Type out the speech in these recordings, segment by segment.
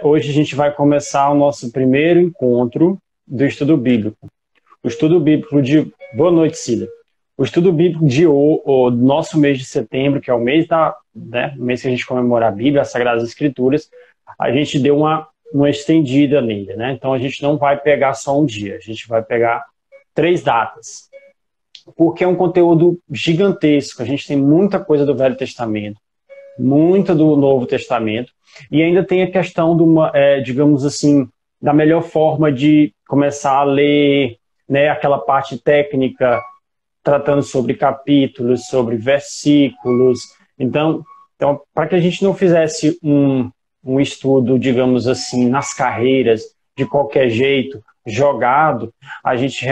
Hoje a gente vai começar o nosso primeiro encontro do estudo bíblico. O estudo bíblico de... Boa noite, Cília. O estudo bíblico do nosso mês de setembro, que é o mês o mês que a gente comemora a Bíblia, as Sagradas Escrituras, a gente deu uma estendida nele, né? Então a gente não vai pegar só um dia, a gente vai pegar 3 datas. Porque é um conteúdo gigantesco, a gente tem muita coisa do Velho Testamento, muita do Novo Testamento, e ainda tem a questão digamos assim, da melhor forma de começar a ler, né, aquela parte técnica, tratando sobre capítulos, sobre versículos. Então para que a gente não fizesse um estudo, digamos assim, nas carreiras, de qualquer jeito, jogado, a gente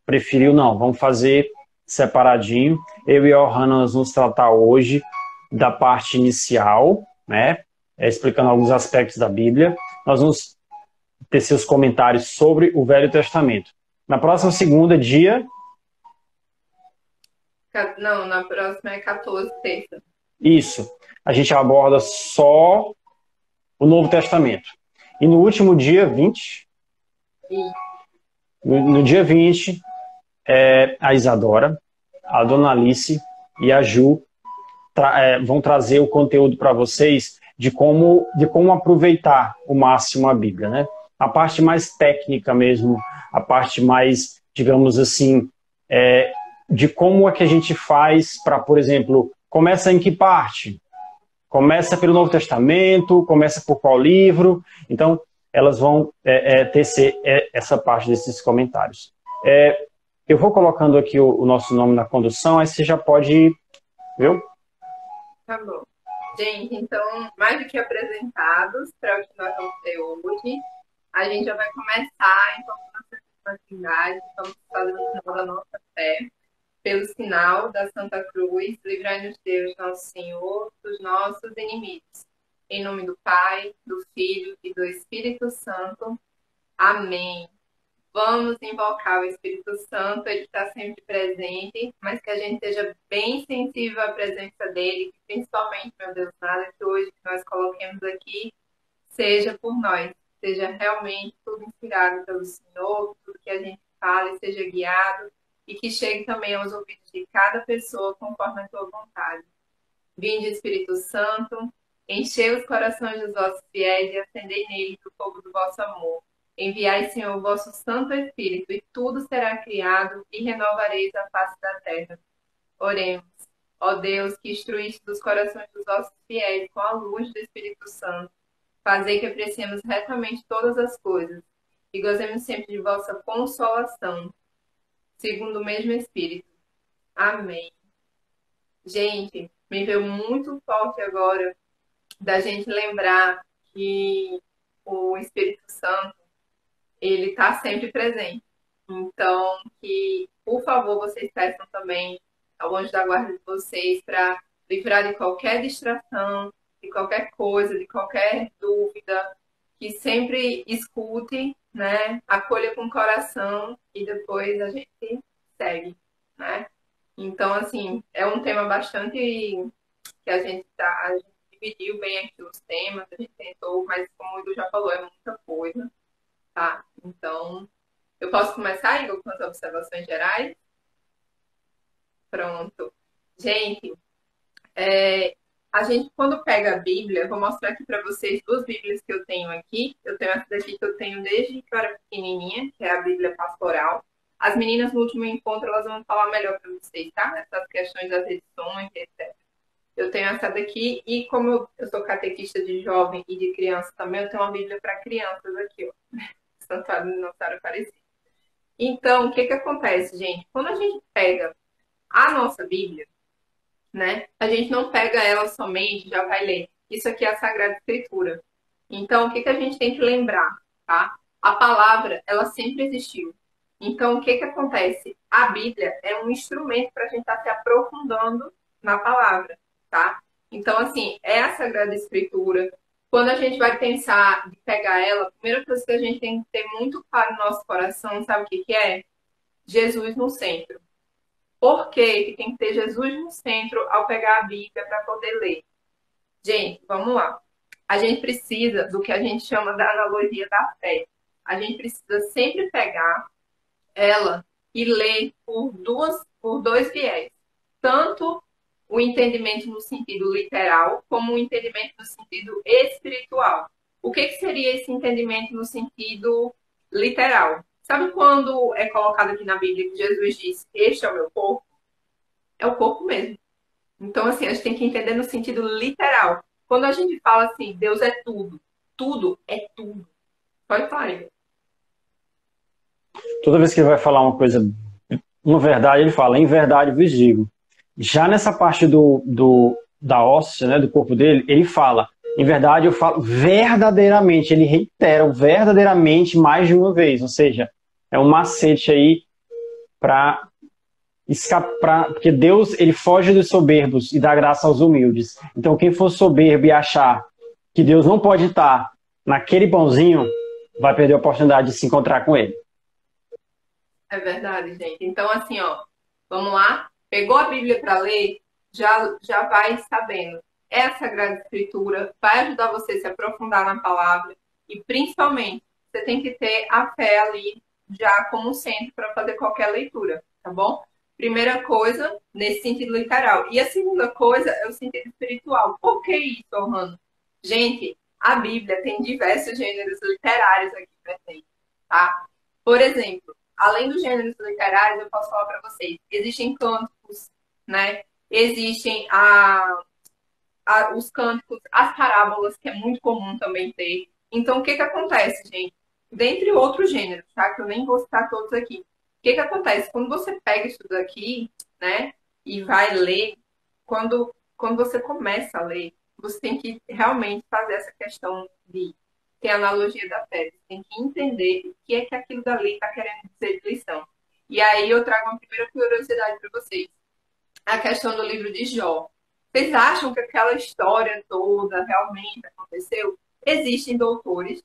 preferiu, não, vamos fazer separadinho. Eu e a Ohana nós vamos tratar hoje da parte inicial, né? Explicando alguns aspectos da Bíblia. Nós vamos ter seus comentários sobre o Velho Testamento. Na próxima segunda, dia... Não, na próxima é 14, terça. Isso. A gente aborda só o Novo Testamento. E no último dia 20, E no dia 20, a Isadora, a Dona Alice e a Ju vão trazer o conteúdo para vocês de como aproveitar o máximo a Bíblia, né? A parte mais técnica mesmo, a parte mais, digamos assim, de como é que a gente faz para, por exemplo, começa em que parte? Começa pelo Novo Testamento, começa por qual livro? Então, elas vão tecer essa parte desses comentários. Eu vou colocando aqui o nosso nome na condução, aí você já pode, viu? tá bom. Gente, então, mais do que apresentados para o que nós vamos ter hoje, a gente já vai começar, então, nossa atividade, vamos fazer o sinal da nossa fé, pelo sinal da Santa Cruz, livrai-nos Deus, nosso Senhor, dos nossos inimigos. Em nome do Pai, do Filho e do Espírito Santo. Amém. Vamos invocar o Espírito Santo, ele está sempre presente, mas que a gente esteja bem sensível à presença dele, que principalmente, meu Deus, nada que hoje nós coloquemos aqui seja por nós, seja realmente tudo inspirado pelo Senhor, tudo que a gente fale seja guiado e que chegue também aos ouvidos de cada pessoa conforme a tua vontade. Vinde, Espírito Santo, enchei os corações dos vossos fiéis e acendei neles o fogo do vosso amor. Enviai, Senhor, o vosso Santo Espírito, e tudo será criado, e renovareis a face da terra. Oremos. Ó Deus, que instruíste os corações dos vossos fiéis com a luz do Espírito Santo, fazei que apreciemos retamente todas as coisas, e gozemos sempre de vossa consolação, segundo o mesmo Espírito. Amém. Gente, me veio muito forte agora da gente lembrar que o Espírito Santo, ele está sempre presente. Então, que, por favor, vocês peçam também ao anjo da guarda de vocês para livrar de qualquer distração, de qualquer coisa, de qualquer dúvida, que sempre escute, né? Acolha com o coração e depois a gente segue, né? Então, assim, é um tema bastante que a gente dividiu bem aqui os temas, a gente tentou, mas como o Edu já falou, é muita coisa, tá? Então, eu posso começar, Igor, com as observações gerais? Pronto. Gente, a gente, quando pega a Bíblia, eu vou mostrar aqui para vocês 2 Bíblias que eu tenho aqui. Eu tenho essa daqui que eu tenho desde que eu era pequenininha, que é a Bíblia Pastoral. As meninas, no último encontro, elas vão falar melhor para vocês, tá? Essas questões das edições, etc. Eu tenho essa daqui e como eu sou catequista de jovem e de criança também, eu tenho uma Bíblia para crianças aqui, ó. Santuário de Nossa Senhora Aparecida. Então, o que que acontece, gente? Quando a gente pega a nossa Bíblia, né? A gente não pega ela somente, já vai ler. Isso aqui é a Sagrada Escritura. Então, o que que a gente tem que lembrar, tá? A palavra, ela sempre existiu. Então, o que que acontece? A Bíblia é um instrumento para a gente estar se aprofundando na palavra, tá? Então, assim, é a Sagrada Escritura. Quando a gente vai pensar de pegar ela, a primeira coisa que a gente tem que ter muito claro no nosso coração, sabe o que que é? Jesus no centro. Por que que tem que ter Jesus no centro ao pegar a Bíblia para poder ler? Gente, vamos lá. a gente precisa do que a gente chama da analogia da fé. A gente precisa sempre pegar ela e ler por dois viés. Tanto o entendimento no sentido literal, como o entendimento no sentido espiritual. O que seria esse entendimento no sentido literal? Sabe quando é colocado aqui na Bíblia que Jesus disse, este é o meu corpo? É o corpo mesmo. Então, assim, a gente tem que entender no sentido literal. Quando a gente fala assim, Deus é tudo, tudo é tudo. Pode falar, Igor. Toda vez que ele vai falar uma verdade, ele fala, em verdade vos digo. Já nessa parte da óssea, né, do corpo dele, ele fala, em verdade eu falo verdadeiramente, ele reitera o verdadeiramente mais de uma vez, ou seja, é um macete aí para escapar, porque Deus ele foge dos soberbos e dá graça aos humildes. Então quem for soberbo e achar que Deus não pode estar naquele pãozinho, vai perder a oportunidade de se encontrar com ele. É verdade, gente. Então, assim, ó, vamos lá. Pegou a Bíblia para ler, já vai sabendo. É a Sagrada Escritura, vai ajudar você a se aprofundar na palavra e, principalmente, você tem que ter a fé ali já como centro para fazer qualquer leitura, tá bom? Primeira coisa, nesse sentido literal. E a segunda coisa é o sentido espiritual. Por que isso, Orlando? Gente, a Bíblia tem diversos gêneros literários aqui presentes, tá? Por exemplo, além dos gêneros literários, eu posso falar para vocês, existem cânticos, né? Existem os cânticos, as parábolas, que é muito comum também ter. Então, o que acontece, gente? Dentre outros gêneros, tá? Que eu nem vou citar todos aqui. O que acontece? Quando você pega isso daqui, né? E vai ler, quando você começa a ler, você tem que realmente fazer essa questão de ter a analogia da fé. Você tem que entender o que é que aquilo dali está querendo dizer de lição. E aí eu trago uma primeira curiosidade para vocês. A questão do livro de Jó. Vocês acham que aquela história toda realmente aconteceu? Existem doutores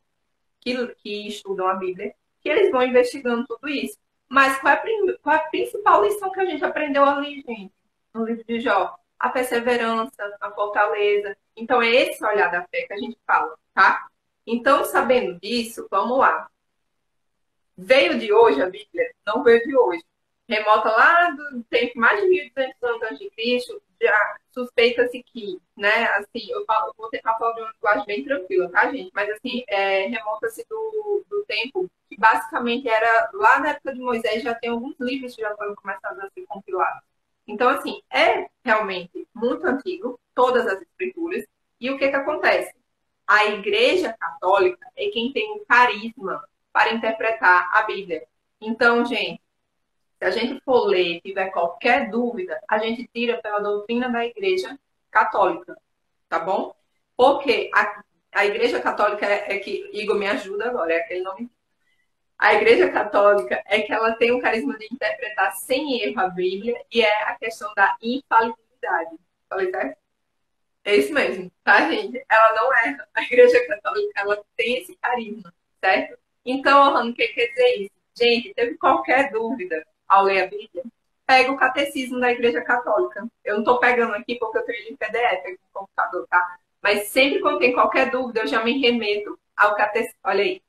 que estudam a Bíblia que eles vão investigando tudo isso. Mas qual é a principal lição que a gente aprendeu ali, gente? No livro de Jó? A perseverança, a fortaleza. Então, é esse olhar da fé que a gente fala, tá? Então, sabendo disso, vamos lá. Veio de hoje a Bíblia? Não veio de hoje. Remota lá do tempo mais de 1.200 anos antes de Cristo, já suspeita-se que, né, assim, eu vou tentar falar de uma linguagem bem tranquila, tá, gente? Mas, assim, remota-se do tempo que basicamente era lá na época de Moisés, já tem alguns livros que já foram começados a ser compilados. Então, assim, é realmente muito antigo, todas as escrituras. E o que acontece? A Igreja Católica é quem tem o carisma para interpretar a Bíblia. Então, gente, se a gente for ler e tiver qualquer dúvida, a gente tira pela doutrina da Igreja Católica, tá bom? Porque a Igreja Católica é que, Igor, me ajuda agora, é aquele nome. A Igreja Católica é que ela tem o carisma de interpretar sem erro a Bíblia e é a questão da infalibilidade. Falei certo? É isso mesmo, tá, gente? Ela não erra. A Igreja Católica, ela tem esse carisma, certo? Então, Orlando, o que quer dizer isso? Gente, teve qualquer dúvida ao ler a Bíblia, pega o catecismo da Igreja Católica. Eu não estou pegando aqui porque eu tenho ele em PDF aqui no computador, tá? Mas sempre quando tem qualquer dúvida, eu já me remeto ao catecismo. Olha aí.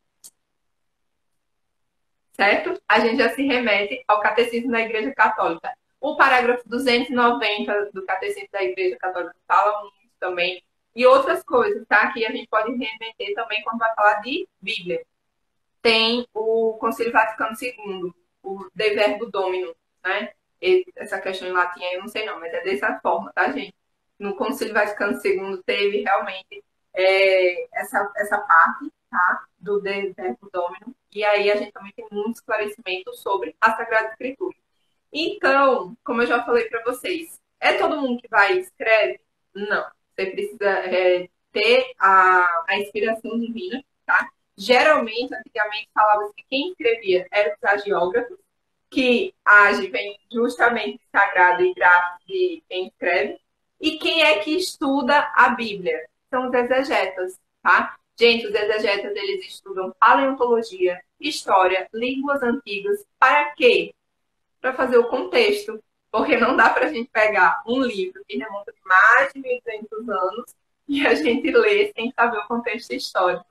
Certo? A gente já se remete ao catecismo da Igreja Católica. O parágrafo 290 do catecismo da Igreja Católica fala muito também. E outras coisas, tá? Que a gente pode remeter também quando vai falar de Bíblia. Tem o Concílio Vaticano II, o De Verbo Domino, né? Essa questão em latim eu não sei não, mas é dessa forma, tá, gente? No Concílio Vaticano II teve realmente essa parte, tá? Do De Verbo Domino. E aí a gente também tem muito esclarecimento sobre a Sagrada Escritura. Então, como eu já falei para vocês, é todo mundo que vai e escreve? Não. Você precisa ter a inspiração divina, tá? Geralmente, antigamente, falava que quem escrevia eram os agiógrafos, que age vem justamente sagrado e gráfico de quem escreve. E quem é que estuda a Bíblia? São os exegetas, tá? Gente, os exegetas, eles estudam paleontologia, história, línguas antigas. Para quê? Para fazer o contexto. Porque não dá para a gente pegar um livro que remonta de mais de 1.200 anos e a gente lê sem saber o contexto histórico.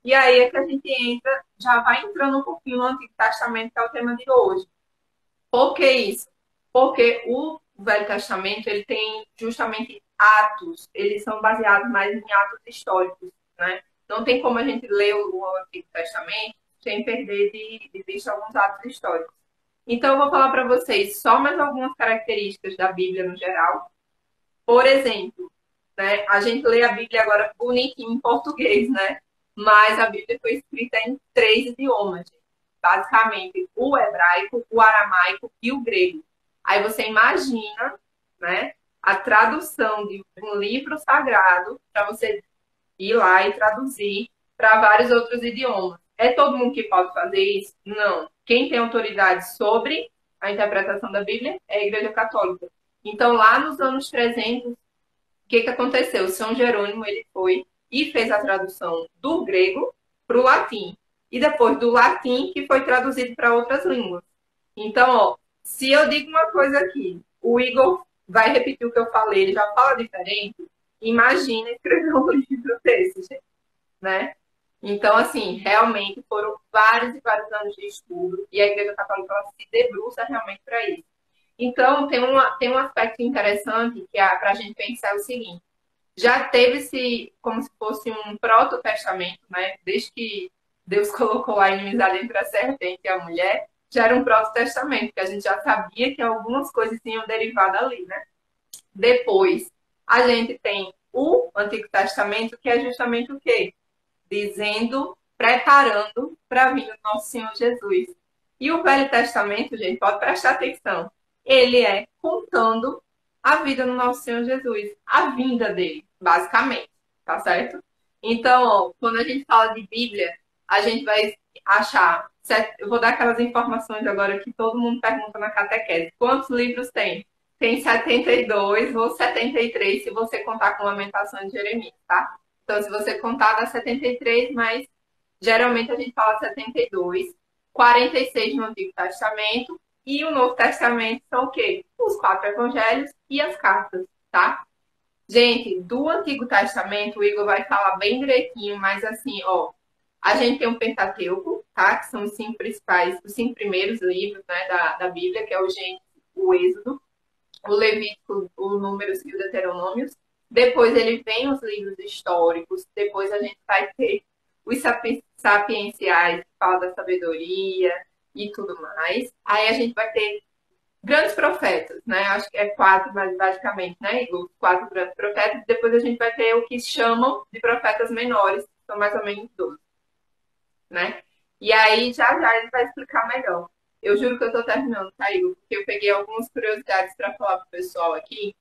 E aí é que a gente entra, já vai entrando um pouquinho no Antigo Testamento, que é o tema de hoje. Por que isso? Porque o Velho Testamento, ele tem justamente atos, eles são baseados mais em atos históricos, né? Não tem como a gente ler o Antigo Testamento sem perder de vista alguns atos históricos. Então, eu vou falar para vocês só mais algumas características da Bíblia no geral. Por exemplo, né, a gente lê a Bíblia agora bonitinho em português, né? Mas a Bíblia foi escrita em 3 idiomas, gente. Basicamente, o hebraico, o aramaico e o grego. Aí você imagina, né, a tradução de um livro sagrado para você ir lá e traduzir para vários outros idiomas. É todo mundo que pode fazer isso? Não. Quem tem autoridade sobre a interpretação da Bíblia é a Igreja Católica. Então, lá nos anos 300, o que aconteceu? São Jerônimo ele foi e fez a tradução do grego para o latim. E depois do latim, que foi traduzido para outras línguas. Então, ó, se eu digo uma coisa aqui, o Igor vai repetir o que eu falei, ele já fala diferente, imagina escrever um livro desse, gente, né? Então, assim, realmente foram vários e vários anos de estudo e a Igreja Católica se debruça realmente para isso. Então, tem um aspecto interessante que é para a gente pensar o seguinte: já teve-se como se fosse um proto-testamento, né? Desde que Deus colocou a inimizade entre a serpente e a mulher, já era um proto-testamento, que a gente já sabia que algumas coisas tinham derivado ali, né? Depois, a gente tem o Antigo Testamento, que é justamente o quê? Dizendo, preparando para a vinda do nosso Senhor Jesus. E o Velho Testamento, gente, pode prestar atenção, ele é contando a vida do nosso Senhor Jesus, a vinda dele, basicamente, tá certo? Então, ó, quando a gente fala de Bíblia, a gente vai achar, eu vou dar aquelas informações agora que todo mundo pergunta na catequese. Quantos livros tem? Tem 72 ou 73, se você contar com Lamentações de Jeremias, tá? Então, se você contar, dá 73, mas geralmente a gente fala 72, 46 no Antigo Testamento, e o Novo Testamento são o quê? Os 4 evangelhos e as cartas, tá? Gente, do Antigo Testamento, o Igor vai falar bem direitinho, mas assim, ó, a gente tem o Pentateuco, tá? Que são os 5 principais, os 5 primeiros livros, né, da Bíblia, que é o Gênesis, o Êxodo, o Levítico, o Números e o Deuteronômios. Depois ele vem os livros históricos, depois a gente vai ter os sapienciais, que falam da sabedoria e tudo mais. Aí a gente vai ter grandes profetas, né? Acho que é 4, mas basicamente, né? Os 4 grandes profetas. Depois a gente vai ter o que chamam de profetas menores, que são mais ou menos 12, né? E aí já já ele vai explicar melhor. Eu juro que eu tô terminando, tá, Igor? Porque eu peguei algumas curiosidades para falar pro pessoal aqui,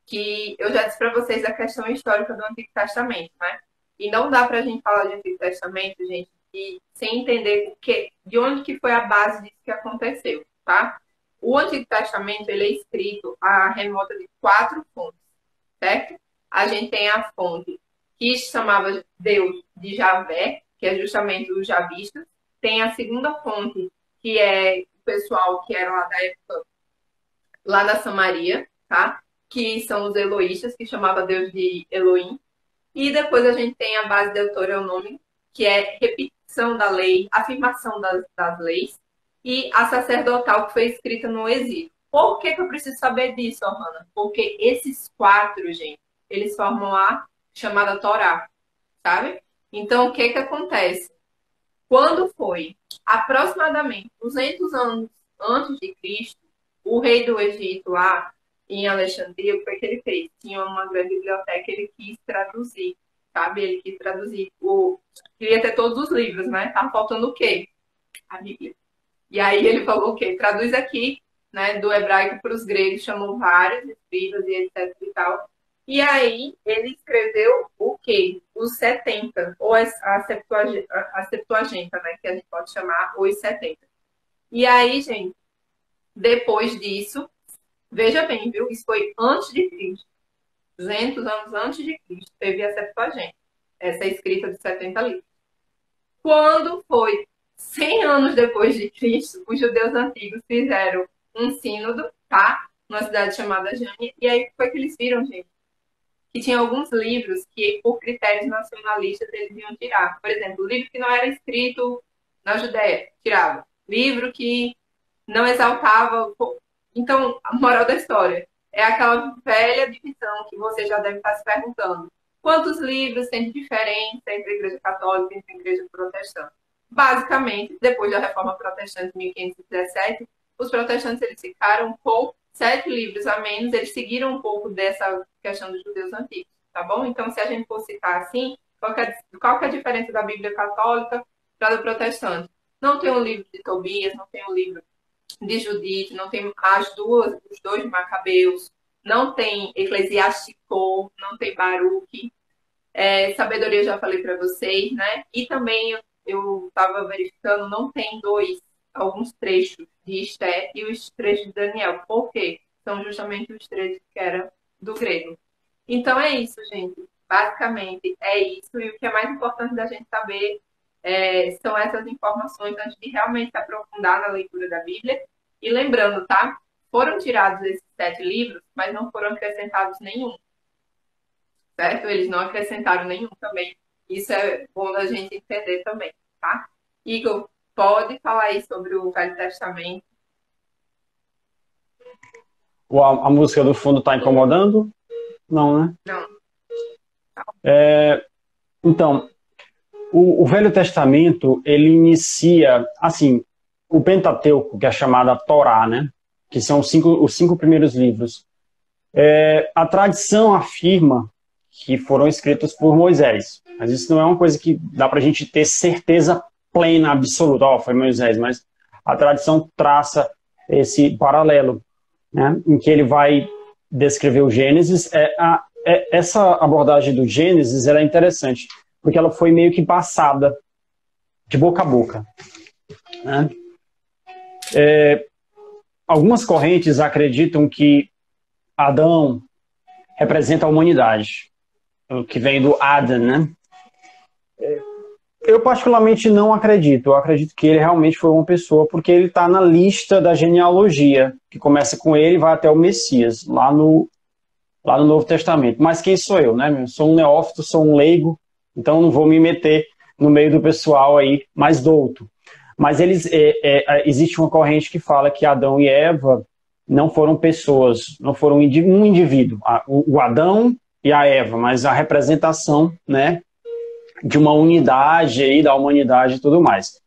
que eu já disse para vocês a questão histórica do Antigo Testamento, né? E não dá para a gente falar de Antigo Testamento, gente, sem entender de onde que foi a base disso que aconteceu, tá? O Antigo Testamento ele é escrito a remota de 4 fontes, certo? A gente tem a fonte que se chamava Deus de Javé, que é justamente os javistas. Tem a segunda fonte, que é o pessoal que era lá da época, lá da Samaria, tá? Que são os eloístas, que chamava Deus de Elohim. E depois a gente tem a base deuteronômica, que é repetição da lei, afirmação das leis, e a sacerdotal, que foi escrita no exílio. Por que eu preciso saber disso, Hanna? Porque esses 4, gente, eles formam a chamada Torá, sabe? Então, o que acontece? Quando foi aproximadamente 200 anos antes de Cristo, o rei do Egito lá em Alexandria, o que foi que ele fez? Tinha uma grande biblioteca, ele quis traduzir, sabe? Ele quis traduzir. Queria ter todos os livros, né? Tava faltando o quê? A Bíblia. E aí ele falou o quê? Traduz aqui, né? Do hebraico para os gregos, chamou vários escribas e etc e tal. E aí ele escreveu o quê? Os 70, ou a Septuaginta, né? Que a gente pode chamar os 70. E aí, gente, depois disso, veja bem, viu? Isso foi antes de Cristo. 200 anos antes de Cristo, teve a Septuaginta. Essa é escrita de 70 livros. Quando foi 100 anos depois de Cristo, os judeus antigos fizeram um sínodo, tá? Numa cidade chamada Jânia. E aí foi que eles viram, gente, que tinha alguns livros que, por critérios nacionalistas, eles iam tirar. Por exemplo, livro que não era escrito na Judéia, tirava. Livro que não exaltava. Então, a moral da história é aquela velha divisão que você já deve estar se perguntando. Quantos livros tem de diferença entre a Igreja Católica e a Igreja Protestante? Basicamente, depois da Reforma Protestante de 1517, os protestantes eles ficaram com 7 livros a menos, eles seguiram um pouco dessa questão dos judeus antigos, tá bom? Então, se a gente for citar assim, qual que é a diferença da Bíblia Católica para a do protestante? Não tem um livro de Tobias, não tem um livro de Judite, não tem os dois Macabeus, não tem Eclesiástico, não tem Baruque, sabedoria eu já falei para vocês, né? E também eu estava verificando, não tem alguns trechos de Esté e os trechos de Daniel. Por quê? São justamente os trechos que eram do grego. Então é isso, gente. Basicamente é isso. E o que é mais importante da gente saber são essas informações antes de realmente se aprofundar na leitura da Bíblia. E lembrando, tá? Foram tirados esses 7 livros, mas não foram acrescentados nenhum. Certo? Eles não acrescentaram nenhum também. Isso é bom da gente entender também, tá? Igor, pode falar aí sobre o Velho Testamento? A música do fundo está incomodando? Não, né? Não. Então, o Velho Testamento, ele inicia, assim, o Pentateuco, que é chamada Torá, né? Que são os 5 primeiros livros. A tradição afirma que foram escritos por Moisés. Mas isso não é uma coisa que dá para a gente ter certeza plena, absoluta. Foi Moisés, mas a tradição traça esse paralelo, né, em que ele vai descrever o Gênesis. Essa abordagem do Gênesis ela é interessante, porque ela foi meio que passada de boca a boca. Né? Algumas correntes acreditam que Adão representa a humanidade, o que vem do Adam, né? Eu particularmente não acredito. Eu acredito que ele realmente foi uma pessoa, porque ele está na lista da genealogia, que começa com ele e vai até o Messias, lá no Novo Testamento. Mas quem sou eu, né? Eu sou um neófito, sou um leigo, então não vou me meter no meio do pessoal aí mais douto. Mas existe uma corrente que fala que Adão e Eva não foram pessoas, não foram um indivíduo. O Adão e a Eva, mas a representação, né, de uma unidade aí da humanidade e tudo mais.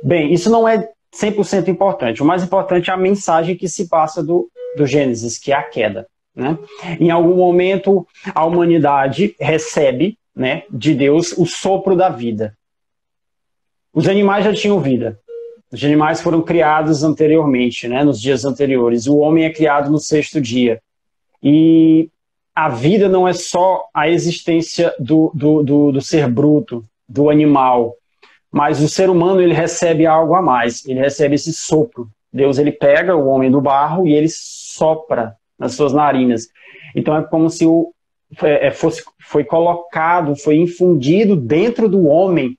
Bem, isso não é 100% importante. O mais importante é a mensagem que se passa do Gênesis, que é a queda. Né? Em algum momento, a humanidade recebe, né, de Deus o sopro da vida. Os animais já tinham vida. Os animais foram criados anteriormente, né, nos dias anteriores. O homem é criado no 6º dia. E a vida não é só a existência do ser bruto, do animal, mas o ser humano ele recebe algo a mais, ele recebe esse sopro. Deus ele pega o homem do barro e ele sopra nas suas narinas. Então é como se foi colocado, foi infundido dentro do homem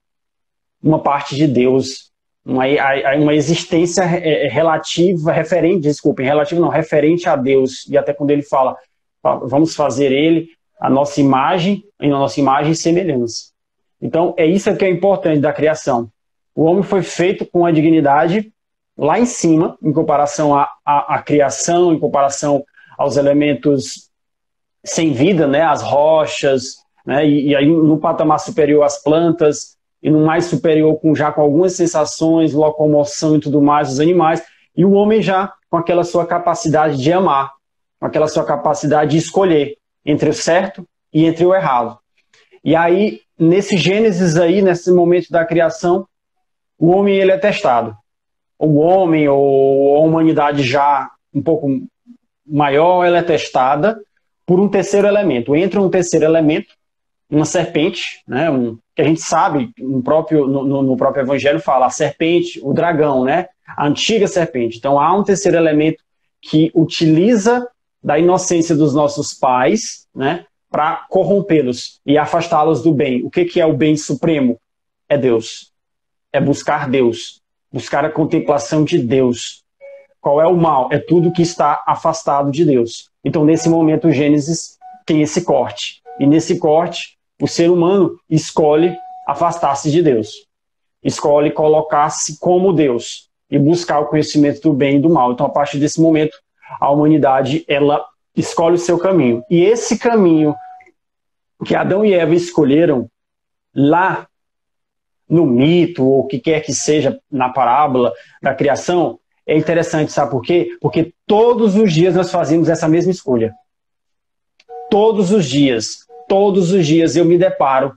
uma parte de Deus, uma existência referente a Deus. E até quando ele fala, vamos fazer ele a nossa imagem e semelhança. Então, isso que é importante da criação. O homem foi feito com a dignidade lá em cima, em comparação à criação, em comparação aos elementos sem vida, né, as rochas, né, e aí no patamar superior as plantas, e no mais superior já com algumas sensações, locomoção e tudo mais, os animais, e o homem já com aquela sua capacidade de amar, com aquela sua capacidade de escolher entre o certo e entre o errado. E aí, nesse Gênesis aí, nesse momento da criação, o homem ele é testado. O homem ou a humanidade já um pouco maior, ela é testada por um terceiro elemento. Entra um terceiro elemento, uma serpente, né, que a gente sabe, no próprio Evangelho fala, a serpente, o dragão, né, a antiga serpente. Então há um terceiro elemento que utiliza da inocência dos nossos pais, né, para corrompê-los e afastá-los do bem. O que é o bem supremo? É Deus. É buscar Deus. Buscar a contemplação de Deus. Qual é o mal? É tudo que está afastado de Deus. Então, nesse momento, o Gênesis tem esse corte. E nesse corte, o ser humano escolhe afastar-se de Deus. Escolhe colocar-se como Deus e buscar o conhecimento do bem e do mal. Então, a partir desse momento, a humanidade, ela escolhe o seu caminho. E esse caminho que Adão e Eva escolheram lá no mito, ou o que quer que seja na parábola da criação, é interessante, sabe por quê? Porque todos os dias nós fazemos essa mesma escolha. Todos os dias eu me deparo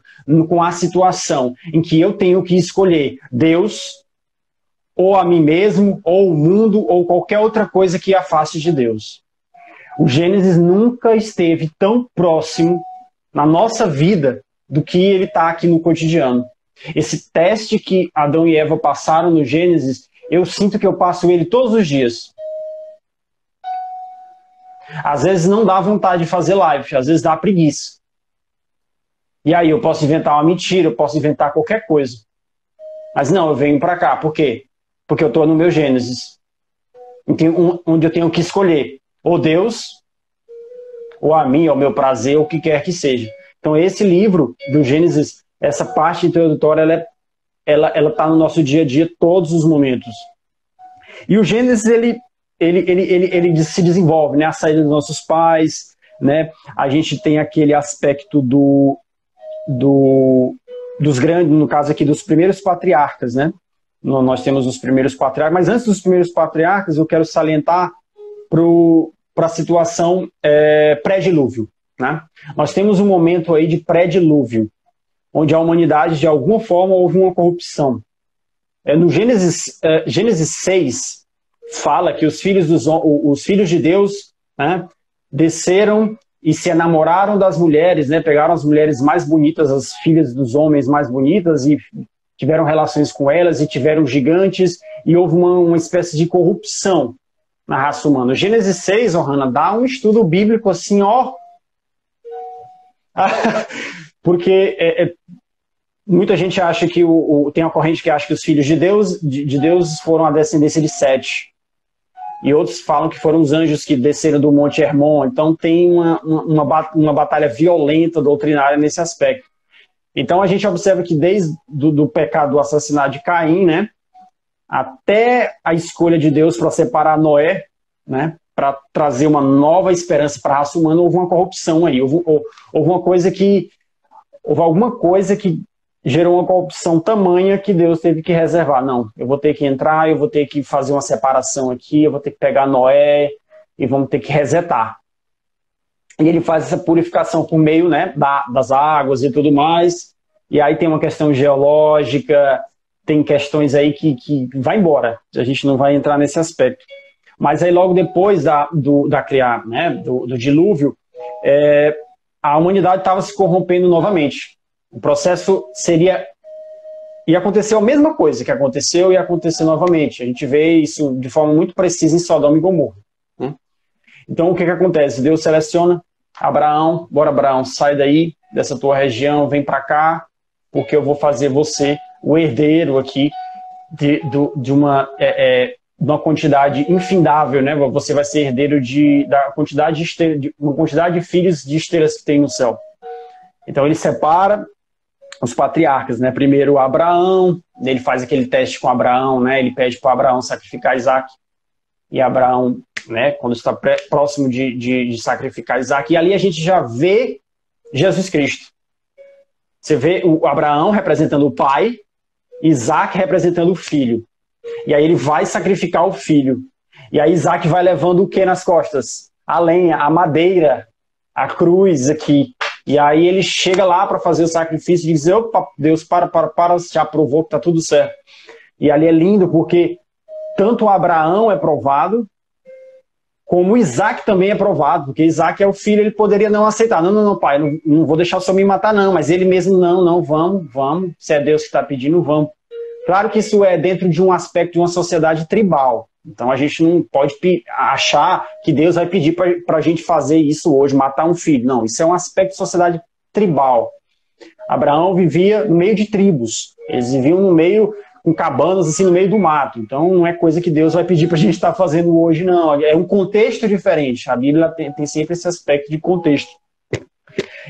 com a situação em que eu tenho que escolher Deus, ou a mim mesmo, ou o mundo, ou qualquer outra coisa que afaste de Deus. O Gênesis nunca esteve tão próximo na nossa vida do que ele está aqui no cotidiano. Esse teste que Adão e Eva passaram no Gênesis, eu sinto que eu passo ele todos os dias. Às vezes não dá vontade de fazer live, às vezes dá preguiça. E aí eu posso inventar uma mentira, eu posso inventar qualquer coisa. Mas não, eu venho para cá. Por quê? Porque eu estou no meu Gênesis. Onde eu tenho que escolher ou Deus, ou a mim, ou o meu prazer, ou o que quer que seja. Então esse livro do Gênesis, essa parte introdutória, ela está no nosso dia a dia, todos os momentos. E o Gênesis, ele se desenvolve, né? A saída dos nossos pais, né? A gente tem aquele aspecto dos grandes, no caso aqui, dos primeiros patriarcas, né? Nós temos os primeiros patriarcas, mas antes dos primeiros patriarcas, eu quero salientar para a situação pré-dilúvio, né? Nós temos um momento aí de pré-dilúvio, onde a humanidade, de alguma forma, houve uma corrupção. No Gênesis 6, fala que os filhos de Deus, né, desceram e se enamoraram das mulheres, né, pegaram as mulheres mais bonitas, as filhas dos homens mais bonitas, e tiveram relações com elas, e tiveram gigantes, e houve uma espécie de corrupção na raça humana. O Gênesis 6, Hanna, dá um estudo bíblico assim, ó. Porque muita gente acha que tem uma corrente que acha que os filhos de Deus foram a descendência de Sete. E outros falam que foram os anjos que desceram do Monte Hermon. Então tem uma batalha violenta, doutrinária nesse aspecto. Então a gente observa que desde do pecado do assassinato de Caim, né, até a escolha de Deus para separar Noé, né, para trazer uma nova esperança para a raça humana, houve uma corrupção aí. Houve alguma coisa que gerou uma corrupção tamanha que Deus teve que reservar. Não, eu vou ter que entrar, eu vou ter que fazer uma separação aqui, eu vou ter que pegar Noé e vamos ter que resetar. E ele faz essa purificação por meio, né, das águas e tudo mais. E aí tem uma questão geológica, tem questões aí que vai embora. A gente não vai entrar nesse aspecto. Mas aí logo depois do dilúvio, a humanidade estava se corrompendo novamente. O processo ia acontecer a mesma coisa que aconteceu e ia acontecer novamente. A gente vê isso de forma muito precisa em Sodoma e Gomorra, né? Então o que acontece? Deus seleciona Abraão, bora Abraão, sai daí dessa tua região, vem para cá, porque eu vou fazer você o herdeiro aqui de uma quantidade infindável, né? Você vai ser herdeiro da quantidade de uma quantidade de filhos de estrelas que tem no céu. Então ele separa os patriarcas, né? Primeiro Abraão, ele faz aquele teste com Abraão, né? Ele pede para Abraão sacrificar Isaac, e Abraão, né, quando está próximo de sacrificar Isaac, e ali a gente já vê Jesus Cristo. Você vê o Abraão representando o pai, Isaac representando o filho. E aí ele vai sacrificar o filho. E aí Isaac vai levando o que nas costas? A lenha, a madeira, a cruz aqui. E aí ele chega lá para fazer o sacrifício e diz: opa, Deus, para, já provou que está tudo certo. E ali é lindo porque tanto Abraão é provado, como Isaac também é provado, porque Isaac é o filho, ele poderia não aceitar. Não, pai, não vou deixar o senhor me matar não, mas ele mesmo, não, vamos, se é Deus que está pedindo, vamos. Claro que isso é dentro de um aspecto de uma sociedade tribal, então a gente não pode achar que Deus vai pedir para a gente fazer isso hoje, matar um filho. Não, isso é um aspecto de sociedade tribal. Abraão vivia no meio de tribos, eles viviam no meio, com cabanas assim no meio do mato, então não é coisa que Deus vai pedir para a gente estar fazendo hoje, não, é um contexto diferente, a Bíblia tem sempre esse aspecto de contexto.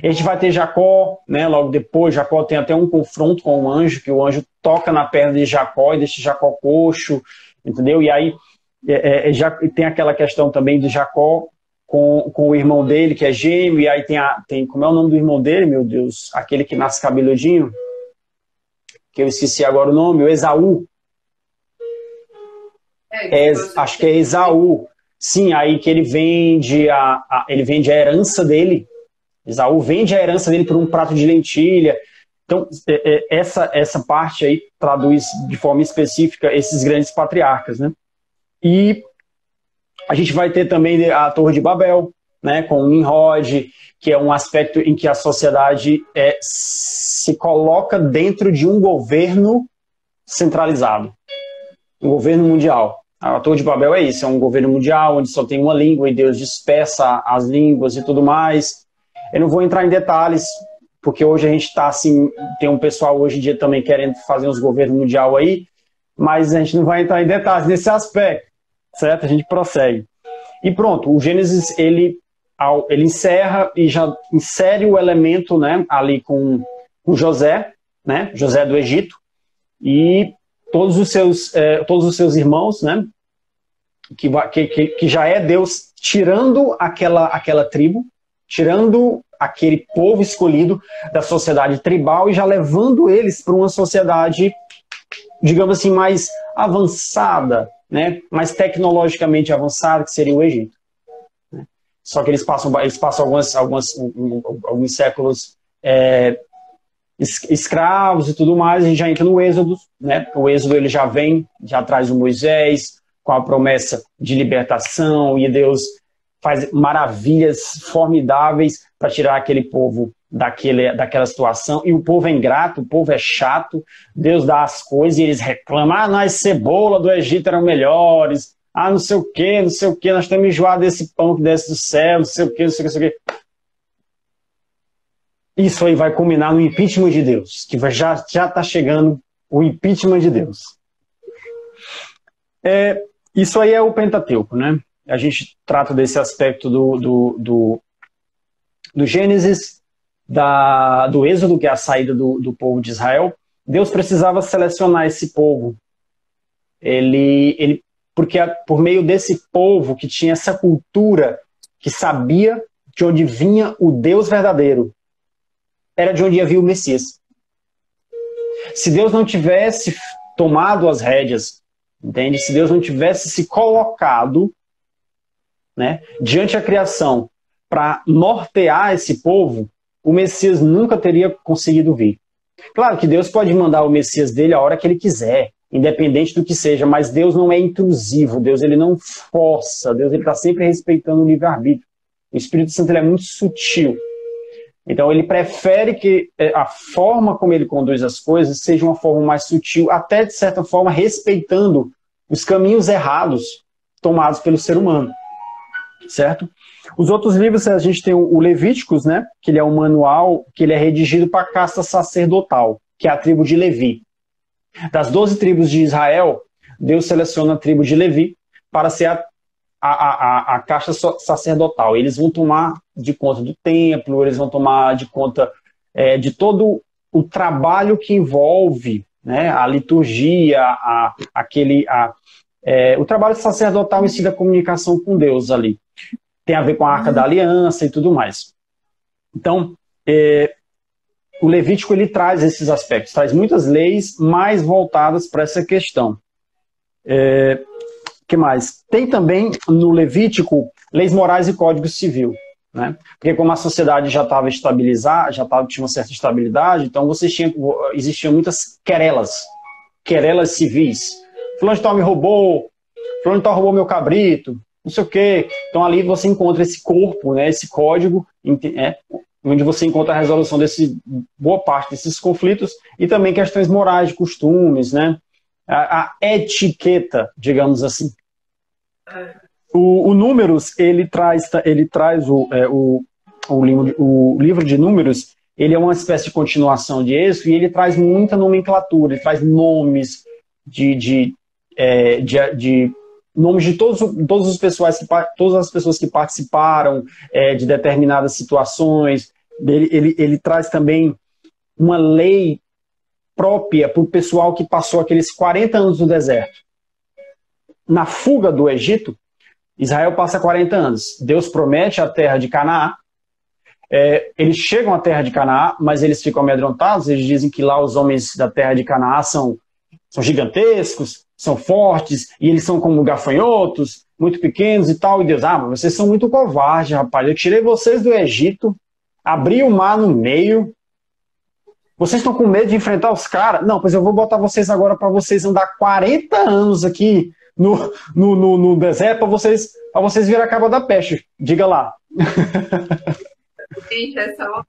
A gente vai ter Jacó, né? Logo depois, Jacó tem até um confronto com o anjo, que o anjo toca na perna de Jacó e deixa Jacó coxo, entendeu? E aí já tem aquela questão também de Jacó com o irmão dele, que é gêmeo, e aí tem como é o nome do irmão dele, meu Deus? Aquele que nasce cabeludinho, que eu esqueci agora o nome, o Esaú. Acho que é Esaú. Sim, aí que ele vende a herança dele. Esaú vende a herança dele por um prato de lentilha. Então, essa parte aí traduz de forma específica esses grandes patriarcas, né? E a gente vai ter também a Torre de Babel, né, com o Nimrod, que é um aspecto em que a sociedade se coloca dentro de um governo centralizado, um governo mundial. A Torre de Babel é isso, é um governo mundial onde só tem uma língua e Deus dispersa as línguas e tudo mais. Eu não vou entrar em detalhes, porque hoje a gente está assim, tem um pessoal hoje em dia também querendo fazer uns governos mundial aí, mas a gente não vai entrar em detalhes nesse aspecto, certo? A gente prossegue. E pronto, o Gênesis, ele encerra e já insere o elemento, né, ali com José, né, José do Egito, e todos os seus irmãos, né, que já é Deus tirando aquela tribo, tirando aquele povo escolhido da sociedade tribal e já levando eles para uma sociedade, digamos assim, mais avançada, né, mais tecnologicamente avançada, que seria o Egito. Só que eles passam alguns séculos escravos e tudo mais, e já entra no Êxodo, né? O Êxodo ele já traz o Moisés com a promessa de libertação, e Deus faz maravilhas formidáveis para tirar aquele povo daquela situação. E o povo é ingrato, o povo é chato, Deus dá as coisas e eles reclamam: nós cebola do Egito eram melhores, não sei o que, nós estamos enjoados desse pão que desce do céu, não sei o que, não sei o que. Isso aí vai culminar no impeachment de Deus, que já está chegando o impeachment de Deus. Isso aí é o Pentateuco, né? A gente trata desse aspecto do Gênesis, do Êxodo, que é a saída do povo de Israel. Deus precisava selecionar esse povo. Porque por meio desse povo que tinha essa cultura, que sabia de onde vinha o Deus verdadeiro, era de onde ia vir o Messias. Se Deus não tivesse tomado as rédeas, entende? Se Deus não tivesse se colocado, né, diante da criação para nortear esse povo, o Messias nunca teria conseguido vir. Claro que Deus pode mandar o Messias dele a hora que ele quiser, independente do que seja, mas Deus não é intrusivo, Deus ele não força, Deus ele está sempre respeitando o livre-arbítrio. O Espírito Santo ele é muito sutil. Então ele prefere que a forma como ele conduz as coisas seja uma forma mais sutil, até de certa forma respeitando os caminhos errados tomados pelo ser humano. Certo? Os outros livros, a gente tem o Levíticos, né? Que ele é um manual, que ele é redigido para a casta sacerdotal, que é a tribo de Levi. Das 12 tribos de Israel, Deus seleciona a tribo de Levi para ser a casta sacerdotal. Eles vão tomar de conta do templo, eles vão tomar de conta de todo o trabalho que envolve, né, a liturgia, o trabalho sacerdotal em si da comunicação com Deus ali. Tem a ver com a Arca da Aliança e tudo mais. Então, o Levítico ele traz esses aspectos, traz muitas leis mais voltadas para essa questão. Que mais? Tem também no Levítico leis morais e código civil, né? Porque como a sociedade já estava estabilizada, tinha uma certa estabilidade, então existiam muitas querelas civis. Fulano de tal me roubou, fulano de tal roubou meu cabrito, não sei o quê. Então ali você encontra esse corpo, né, esse código, onde você encontra a resolução boa parte desses conflitos, e também questões morais, de costumes, né? A etiqueta, digamos assim. O Números, ele traz o livro de Números, ele é uma espécie de continuação de Êxodo, e ele traz muita nomenclatura, ele traz nomes de nomes de todas as pessoas que participaram de determinadas situações, ele traz também uma lei própria para o pessoal que passou aqueles 40 anos no deserto. Na fuga do Egito, Israel passa 40 anos. Deus promete a terra de Canaã. Eles chegam à terra de Canaã, mas eles ficam amedrontados. Eles dizem que lá os homens da terra de Canaã são gigantescos, são fortes, e eles são como gafanhotos, muito pequenos e tal. E Deus, mas vocês são muito covardes, rapaz. Eu tirei vocês do Egito, abri o mar no meio. Vocês estão com medo de enfrentar os caras? Não, pois eu vou botar vocês agora para vocês andar 40 anos aqui no deserto para vocês virem a cabo da peste. Diga lá. Gente, é só uma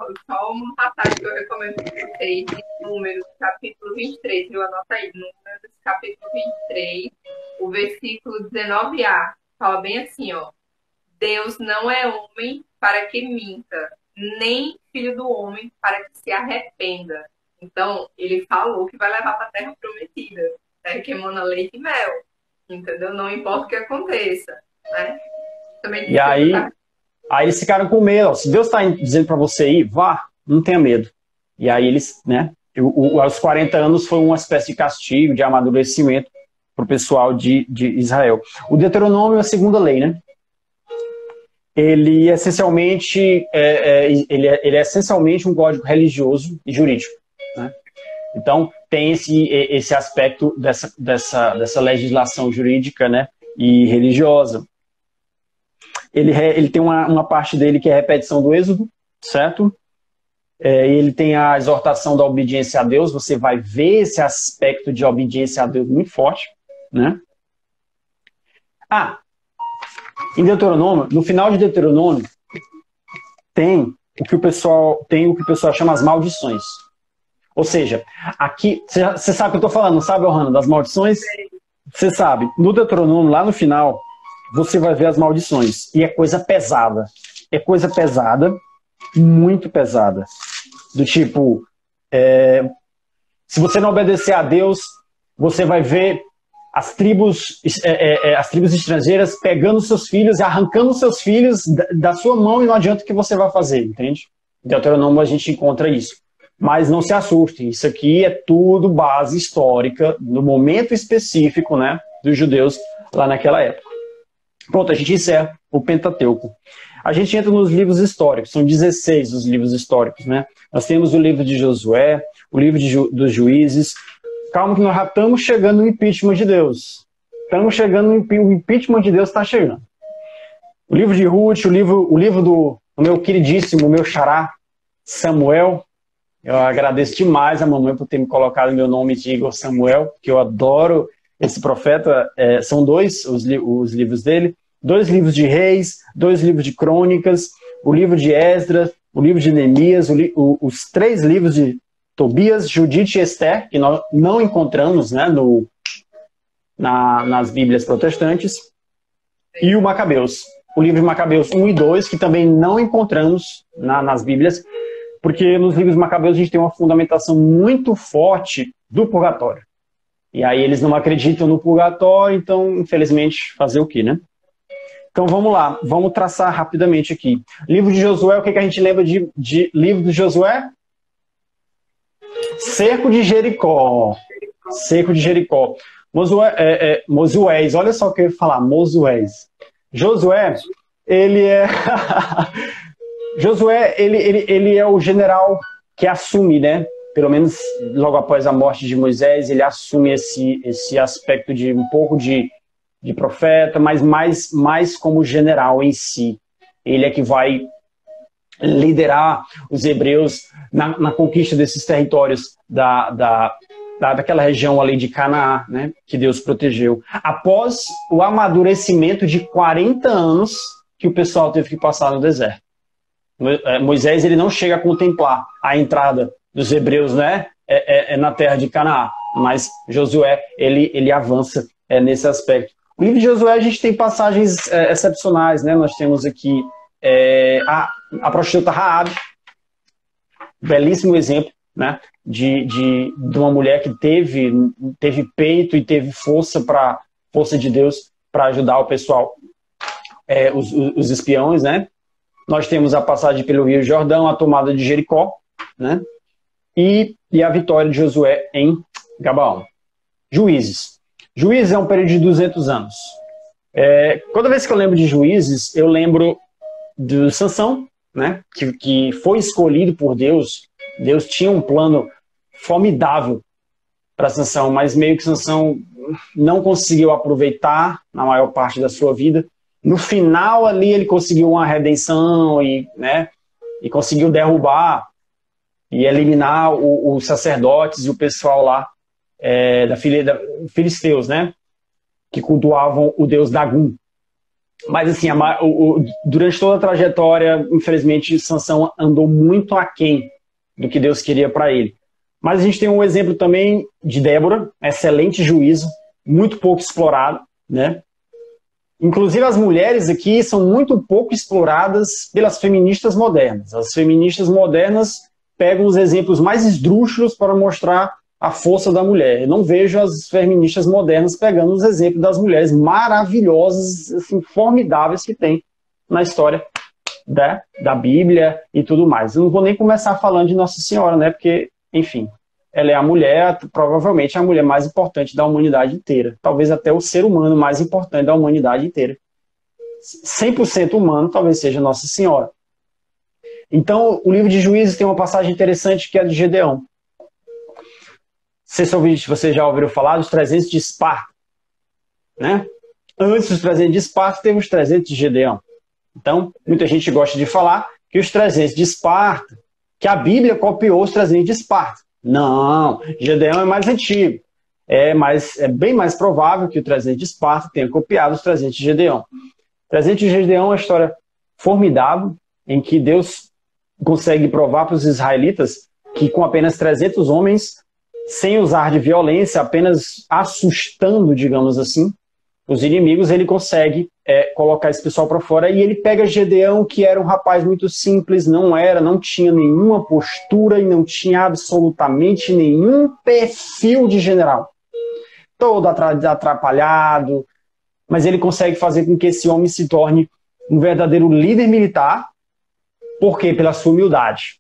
passagem que eu recomendo para vocês, Números, capítulo 23, viu? Anota aí, Números, capítulo 23, o versículo 19a, fala bem assim, ó. Deus não é homem para que minta, nem filho do homem para que se arrependa. Então, ele falou que vai levar para a terra prometida, terra que emana leite e mel, entendeu? Não importa o que aconteça, né? Também e aí eles ficaram com medo. Se Deus está dizendo para você ir, vá, não tenha medo. E aí eles, né? Os 40 anos foi uma espécie de castigo, de amadurecimento para o pessoal de Israel. O Deuteronômio é a segunda lei, né? Ele essencialmente ele é essencialmente um código religioso e jurídico, né? Então tem esse aspecto dessa legislação jurídica, né, e religiosa. Ele tem uma parte dele que é a repetição do Êxodo, certo? Ele tem a exortação da obediência a Deus. Você vai ver esse aspecto de obediência a Deus muito forte, né? Em Deuteronômio, no final de Deuteronômio, tem o que o pessoal chama as maldições. Ou seja, aqui, você sabe o que eu estou falando, não sabe, Ohana, das maldições? Você sabe, no Deuteronômio, lá no final, você vai ver as maldições. E é coisa pesada. É coisa pesada, muito pesada. Do tipo, se você não obedecer a Deus, você vai ver as tribos estrangeiras pegando seus filhos e arrancando seus filhos da sua mão, e não adianta o que você vai fazer, entende? Em Deuteronômio a gente encontra isso. Mas não se assustem, isso aqui é tudo base histórica, no momento específico, né, dos judeus lá naquela época. Pronto, a gente encerra o Pentateuco. A gente entra nos livros históricos, são 16 os livros históricos, né? Nós temos o livro de Josué, o livro dos Juízes. Calma que nós já estamos chegando no impeachment de Deus. O impeachment de Deus está chegando. O livro de Ruth, o livro do meu queridíssimo, meu xará, Samuel. Eu agradeço demais a mamãe por ter me colocado meu nome de Igor Samuel, que eu adoro esse profeta. São dois os livros dele. 2 livros de Reis, 2 livros de Crônicas, o livro de Esdras, o livro de Neemias, os 3 livros de Tobias, Judite e Esther, que nós não encontramos, né, nas Bíblias protestantes, e o Macabeus. O livro de Macabeus 1 e 2, que também não encontramos nas Bíblias, porque nos livros de Macabeus a gente tem uma fundamentação muito forte do purgatório. E aí eles não acreditam no purgatório, então, infelizmente, fazer o quê, né? Então vamos lá, vamos traçar rapidamente aqui. Livro de Josué, o que a gente lembra de livro de Josué? Cerco de Jericó. Cerco de Jericó. Mosués, olha só o que eu ia falar, Mosués. Josué, ele é... Josué, ele é o general que assume, né? Pelo menos logo após a morte de Moisés, ele assume esse aspecto de um pouco de profeta, mas mais como general em si. Ele é que vai liderar os hebreus na conquista desses territórios daquela região ali de Canaã, né, que Deus protegeu. Após o amadurecimento de 40 anos que o pessoal teve que passar no deserto. Moisés, ele não chega a contemplar a entrada dos hebreus, né, na terra de Canaã, mas Josué, ele avança nesse aspecto. No livro de Josué a gente tem passagens excepcionais, né? Nós temos aqui a prostituta Raabe, belíssimo exemplo, né? de uma mulher que teve peito e teve força de Deus para ajudar o pessoal, os espiões, né? nós temos a passagem pelo Rio Jordão, a tomada de Jericó, né? E a vitória de Josué em Gabaão. Juízes. Juízes é um período de 200 anos. Toda vez que eu lembro de Juízes, eu lembro de Sansão, né? Que foi escolhido por Deus. Deus tinha um plano formidável para Sansão, mas meio que Sansão não conseguiu aproveitar na maior parte da sua vida. No final ali ele conseguiu uma redenção e conseguiu derrubar e eliminar os sacerdotes e o pessoal lá da filisteus, né? Que cultuavam o deus Dagum. Mas assim, durante toda a trajetória, infelizmente, Sansão andou muito aquém do que Deus queria para ele. Mas a gente tem um exemplo também de Débora, excelente juízo, muito pouco explorado, né? Inclusive as mulheres aqui são muito pouco exploradas pelas feministas modernas. As feministas modernas pegam os exemplos mais esdrúxulos para mostrar a força da mulher. Eu não vejo as feministas modernas pegando os exemplos das mulheres maravilhosas, assim, formidáveis que tem na história da Bíblia e tudo mais. Eu não vou nem começar falando de Nossa Senhora, né? Porque, enfim, ela é a mulher, provavelmente a mulher mais importante da humanidade inteira. Talvez até o ser humano mais importante da humanidade inteira. 100% humano, talvez seja Nossa Senhora. Então, o livro de Juízes tem uma passagem interessante que é a de Gedeão. Vocês já ouviram falar dos 300 de Esparta, né? Antes dos 300 de Esparta, teve os 300 de Gedeão. Então, muita gente gosta de falar que os 300 de Esparta, que a Bíblia copiou os 300 de Esparta. Não, Gedeão é mais antigo. É bem mais provável que o 300 de Esparta tenha copiado os 300 de Gedeão. 300 de Gedeão é uma história formidável, em que Deus consegue provar para os israelitas que com apenas 300 homens, sem usar de violência, apenas assustando, digamos assim, os inimigos, ele consegue colocar esse pessoal para fora. E ele pega Gedeão, que era um rapaz muito simples, não tinha nenhuma postura e não tinha absolutamente nenhum perfil de general. Todo atrapalhado, mas ele consegue fazer com que esse homem se torne um verdadeiro líder militar. Por quê? Pela sua humildade.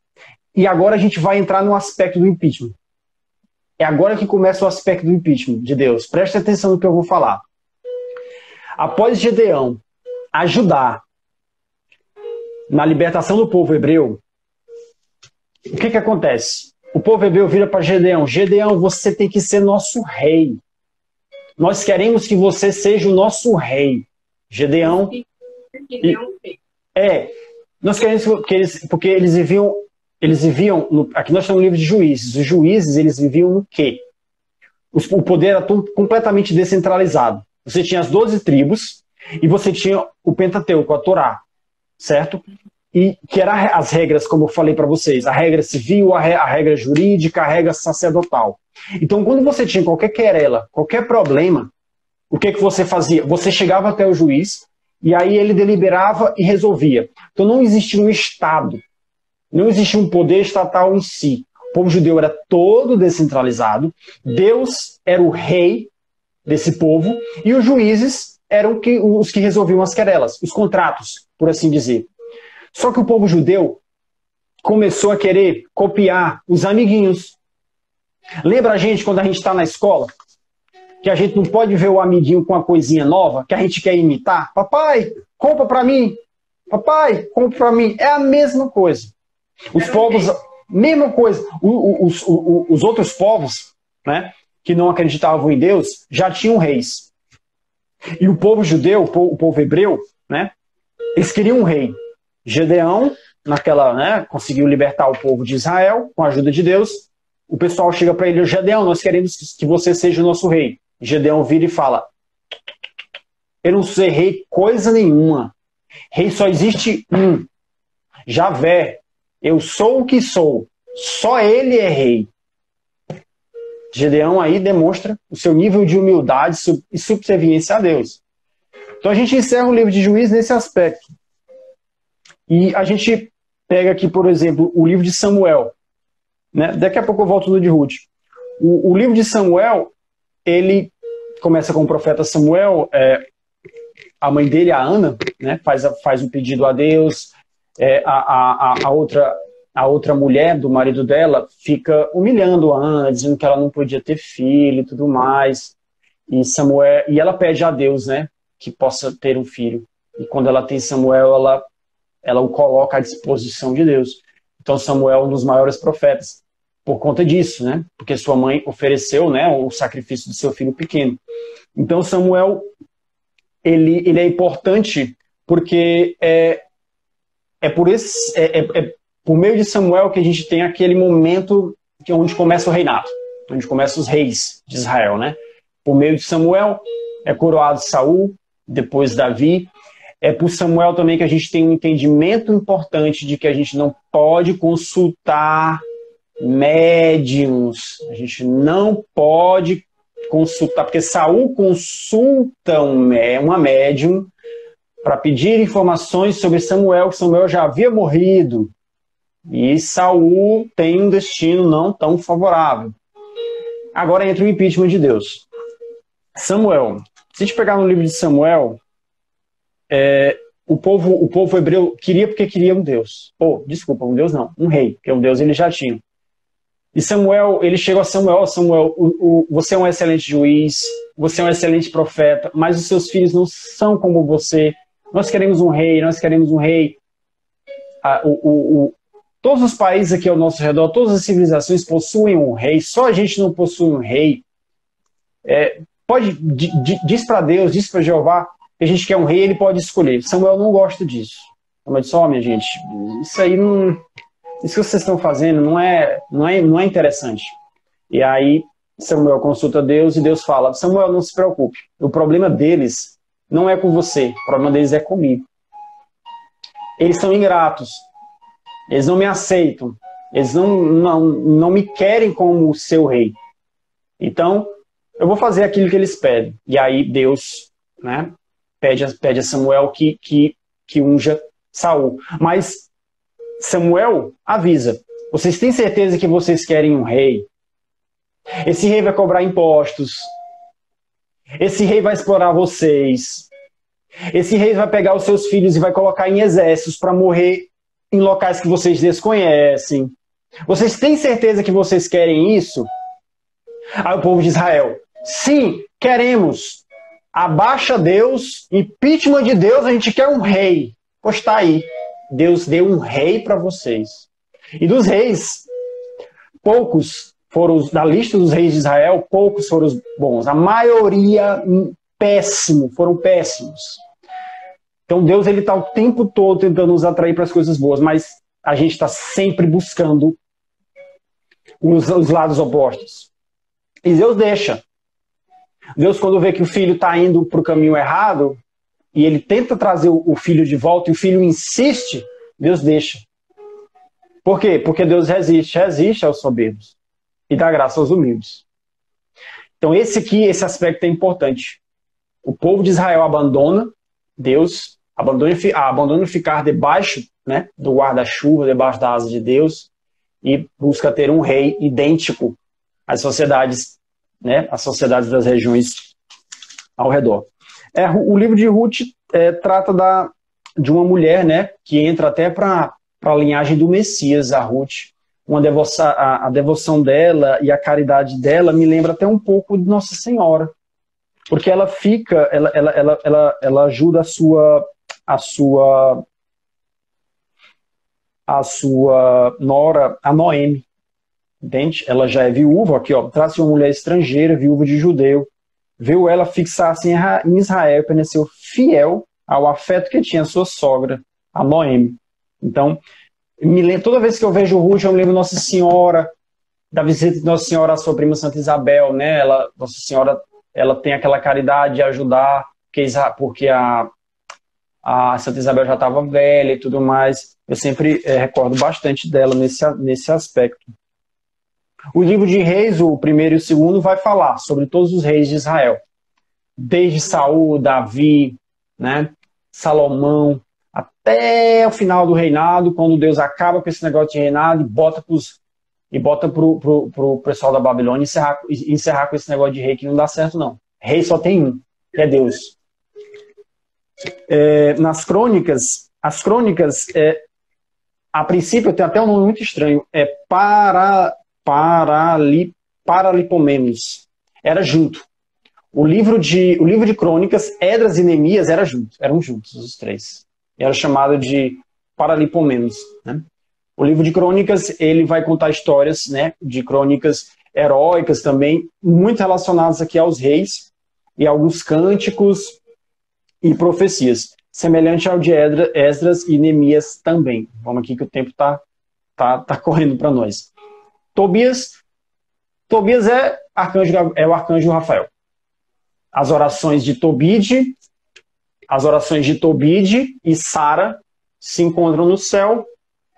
E agora a gente vai entrar no aspecto do impeachment. É agora que começa o aspecto do impeachment de Deus. Preste atenção no que eu vou falar. Após Gedeão ajudar na libertação do povo hebreu, o que acontece? O povo hebreu vira para Gedeão. Gedeão, você tem que ser nosso rei. Nós queremos que você seja o nosso rei. Gedeão... Nós queremos porque eles viviam aqui nós estamos no livro de Juízes. Os juízes, eles viviam no quê? O poder era completamente descentralizado. Você tinha as 12 tribos e você tinha o Pentateuco, a Torá, certo? E que eram as regras, como eu falei para vocês, a regra civil, a regra jurídica, a regra sacerdotal. Então, quando você tinha qualquer querela, qualquer problema, o que você fazia? Você chegava até o juiz e aí ele deliberava e resolvia. Então, não existia um Estado. Não existia um poder estatal em si. O povo judeu era todo descentralizado. Deus era o rei desse povo. E os juízes eram os que resolviam as querelas, os contratos, por assim dizer. Só que o povo judeu começou a querer copiar os amiguinhos. Lembra a gente quando a gente está na escola? Que a gente não pode ver o amiguinho com uma coisinha nova, que a gente quer imitar? Papai, compra para mim. Papai, compra para mim. É a mesma coisa. Os povos, mesma coisa. Os outros povos, né, que não acreditavam em Deus, já tinham reis. E o povo judeu, o povo hebreu, né, eles queriam um rei. Gedeão, conseguiu libertar o povo de Israel, com a ajuda de Deus. O pessoal chega para ele: Gedeão, nós queremos que você seja o nosso rei. Gedeão vira e fala: eu não sou rei coisa nenhuma. Rei só existe um. Javé. Eu sou o que sou. Só ele é rei. Gedeão aí demonstra o seu nível de humildade e subserviência a Deus. Então a gente encerra o livro de Juízes nesse aspecto. E a gente pega aqui, por exemplo, o livro de Samuel. Né? Daqui a pouco eu volto no de Ruth. O livro de Samuel, ele começa com o profeta Samuel, a mãe dele, a Ana, né, faz um pedido a Deus. A outra mulher do marido dela fica humilhando a Ana, dizendo que ela não podia ter filho e tudo mais. E ela pede a Deus, né, que possa ter um filho. E quando ela tem Samuel, ela o coloca à disposição de Deus. Então Samuel é um dos maiores profetas por conta disso, né? Porque sua mãe ofereceu, né, o sacrifício do seu filho pequeno. Então Samuel, ele é importante porque por meio de Samuel que a gente tem aquele momento onde começa o reinado, onde começam os reis de Israel, né? Por meio de Samuel é coroado Saul, depois Davi. É por Samuel também que a gente tem um entendimento importante de que a gente não pode consultar médiuns. A gente não pode consultar, porque Saul consulta uma médium para pedir informações sobre Samuel, que Samuel já havia morrido. E Saul tem um destino não tão favorável. Agora entra o impeachment de Deus. Samuel. Se a gente pegar no livro de Samuel, o povo hebreu queria porque queria um Deus. Desculpa, um Deus não, um rei, porque um Deus ele já tinha. E Samuel, ele chegou a Samuel, você é um excelente juiz, você é um excelente profeta, mas os seus filhos não são como você. Nós queremos um rei, nós queremos um rei. Todos os países aqui ao nosso redor, todas as civilizações possuem um rei, só a gente não possui um rei. Diz para Deus, diz para Jeová, que a gente quer um rei, ele pode escolher. Samuel não gosta disso. Samuel disse, minha gente, isso aí não... Isso que vocês estão fazendo não é interessante. E aí Samuel consulta Deus e Deus fala, Samuel, não se preocupe, o problema deles não é com você, o problema deles é comigo. Eles são ingratos, eles não me aceitam, eles não me querem como seu rei. Então, eu vou fazer aquilo que eles pedem. E aí Deus, né, pede a Samuel que unja Saul. Mas Samuel avisa, vocês têm certeza que vocês querem um rei? Esse rei vai cobrar impostos. Esse rei vai explorar vocês. Esse rei vai pegar os seus filhos e vai colocar em exércitos para morrer em locais que vocês desconhecem. Vocês têm certeza que vocês querem isso? Aí o povo de Israel, sim, queremos. Abaixa Deus, impeachment de Deus, a gente quer um rei. Pois está aí. Deus deu um rei para vocês. E dos reis, poucos foram, da lista dos reis de Israel, poucos foram os bons. A maioria foram péssimos. Então Deus está o tempo todo tentando nos atrair para as coisas boas, mas a gente está sempre buscando os lados opostos. E Deus deixa. Deus, quando vê que o filho está indo para o caminho errado, e ele tenta trazer o filho de volta, e o filho insiste, Deus deixa. Por quê? Porque Deus resiste aos soberbos e dá graça aos humildes. Então esse aspecto é importante. O povo de Israel abandona Deus, abandona ficar debaixo, né, do guarda-chuva, debaixo da asa de Deus, e busca ter um rei idêntico às sociedades, né, às sociedades das regiões ao redor. O livro de Ruth trata de uma mulher, né, que entra até para a linhagem do Messias, a Ruth. A devoção dela e a caridade dela me lembra até um pouco de Nossa Senhora. Porque ela ajuda a sua nora, a Noemi. Entende? Ela já é viúva, aqui, ó, trata-se de uma mulher estrangeira, viúva de judeu. Viu ela fixar-se em Israel, permaneceu fiel ao afeto que tinha a sua sogra, a Noemi. Então, toda vez que eu vejo Ruth, eu me lembro Nossa Senhora, da visita de Nossa Senhora à sua prima Santa Isabel, né? Nossa Senhora, ela tem aquela caridade de ajudar, porque a Santa Isabel já estava velha e tudo mais. Eu sempre recordo bastante dela nesse aspecto. O livro de Reis, o primeiro e o segundo, vai falar sobre todos os reis de Israel. Desde Saul, Davi, né, Salomão, até o final do reinado, quando Deus acaba com esse negócio de reinado e bota pro pessoal da Babilônia encerrar com esse negócio de rei que não dá certo, não. Rei só tem um, que é Deus. Nas crônicas, as crônicas A princípio, tem até um nome muito estranho. É Paralipomenos. Era junto. O livro de Crônicas, Esdras e Neemias eram juntos, os três. Era chamado de Paralipomenos, né? O livro de Crônicas, ele vai contar histórias, né, de crônicas heróicas também, muito relacionadas aqui aos reis, e alguns cânticos e profecias. Semelhante ao de Esdras e Neemias também. Vamos aqui que o tempo tá correndo para nós. Tobias é o arcanjo Rafael. As orações de Tobide e Sara se encontram no céu.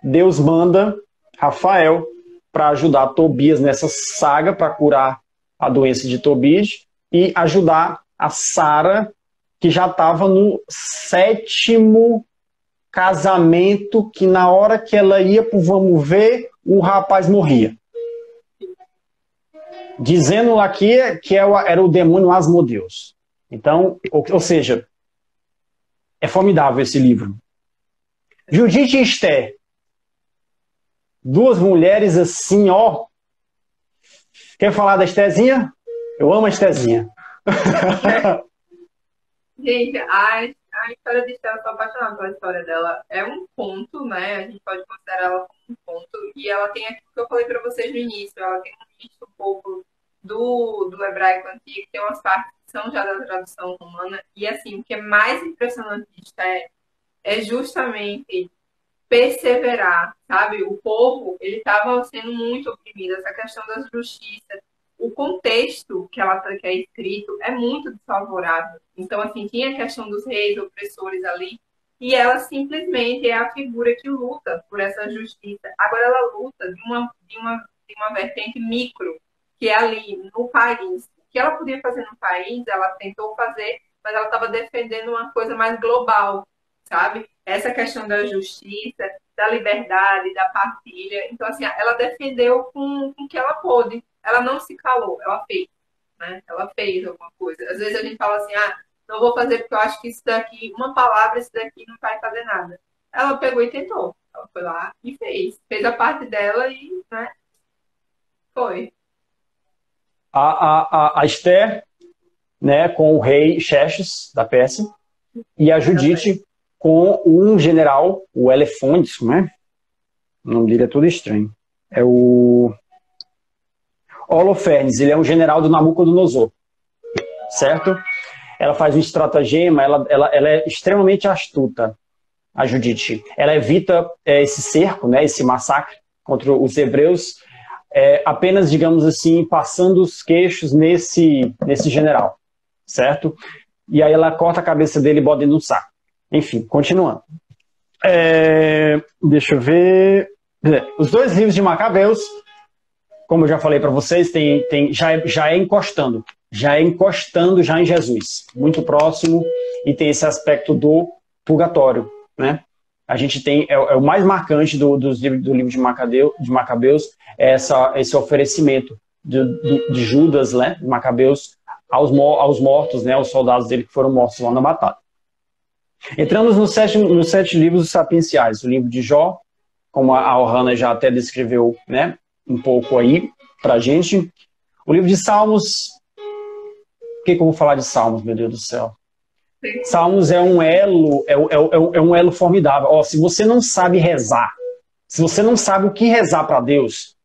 Deus manda Rafael para ajudar Tobias nessa saga para curar a doença de Tobide e ajudar a Sara, que já estava no 7º casamento, que na hora que ela ia pro vamos ver, o rapaz morria. Dizendo lá que era o demônio Asmodeus. Então, ou seja, é formidável esse livro. Judite e Esther. Duas mulheres assim, ó. Quer falar da Estherzinha? Eu amo a Estherzinha. Gente, a história de Esther, eu sou apaixonada pela história dela. É um conto, né? A gente pode considerar ela como um conto. E ela tem aquilo que eu falei para vocês no início. Ela tem um misto um pouco do hebraico antigo. Tem umas partes que são já da tradução romana. E assim, o que é mais impressionante de Esther é justamente perseverar, sabe? O povo, ele estava sendo muito oprimido. Essa questão da justiça. O contexto que é escrito é muito desfavorável. Então, assim, tinha a questão dos reis opressores ali, e ela simplesmente é a figura que luta por essa justiça. Agora, ela luta de uma vertente micro, que é ali no país. O que ela podia fazer no país, ela tentou fazer, mas ela estava defendendo uma coisa mais global, sabe? Essa questão da justiça, da liberdade, da partilha. Então, assim, ela defendeu com o que ela pôde. Ela não se calou, ela fez, né? Ela fez alguma coisa. Às vezes a gente fala assim, não vou fazer porque eu acho que isso daqui, uma palavra, isso daqui não vai fazer nada. Ela pegou e tentou. Ela foi lá e fez. Fez a parte dela e, né? Foi. A Esther, né, com o rei Xerxes, da Pérsia, e a Judite com um general, o Elefontes, né? O nome dele é todo estranho. É o Holofernes, ele é um general do Nabucodonosor, certo? Ela faz um estratagema, ela é extremamente astuta, a Judite. Ela evita esse cerco, né, esse massacre contra os hebreus, apenas, digamos assim, passando os queixos nesse general, certo? E aí ela corta a cabeça dele e bota dentro do saco. Enfim, continuando. Deixa eu ver. Os dois livros de Macabeus, como eu já falei para vocês, já é encostando já em Jesus, muito próximo, e tem esse aspecto do purgatório, né? A gente tem, o mais marcante do livro de Macabeus, é esse oferecimento de Judas, né, de Macabeus, aos mortos, né, aos soldados dele que foram mortos lá na batalha. Entramos nos 7 livros sapienciais, o livro de Jó, como a Ohana já até descreveu, né, um pouco aí pra gente. O livro de Salmos, o que eu vou falar de Salmos, meu Deus do céu? Salmos é um elo formidável. Se você não sabe rezar, se você não sabe o que rezar para Deus,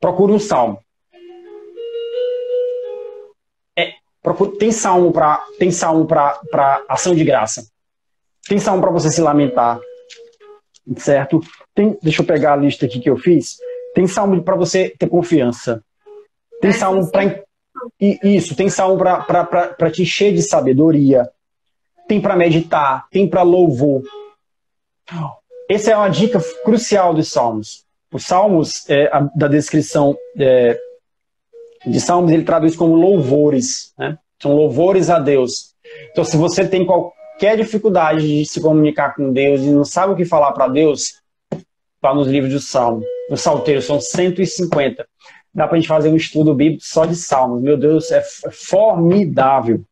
procure um salmo. Tem salmo para ação de graça. Tem salmo para você se lamentar, certo? Deixa eu pegar a lista aqui que eu fiz. Tem salmo para você ter confiança. Tem salmo para isso. Tem salmo para te encher de sabedoria. Tem para meditar, tem para louvor. Essa é uma dica crucial dos Salmos. Os Salmos, da descrição de Salmos, ele traduz como louvores, né? São louvores a Deus. Então, se você tem qualquer dificuldade de se comunicar com Deus e não sabe o que falar para Deus, vá nos livros de Salmo. Os salteiros são 150. Dá para a gente fazer um estudo bíblico só de Salmos. Meu Deus, é formidável.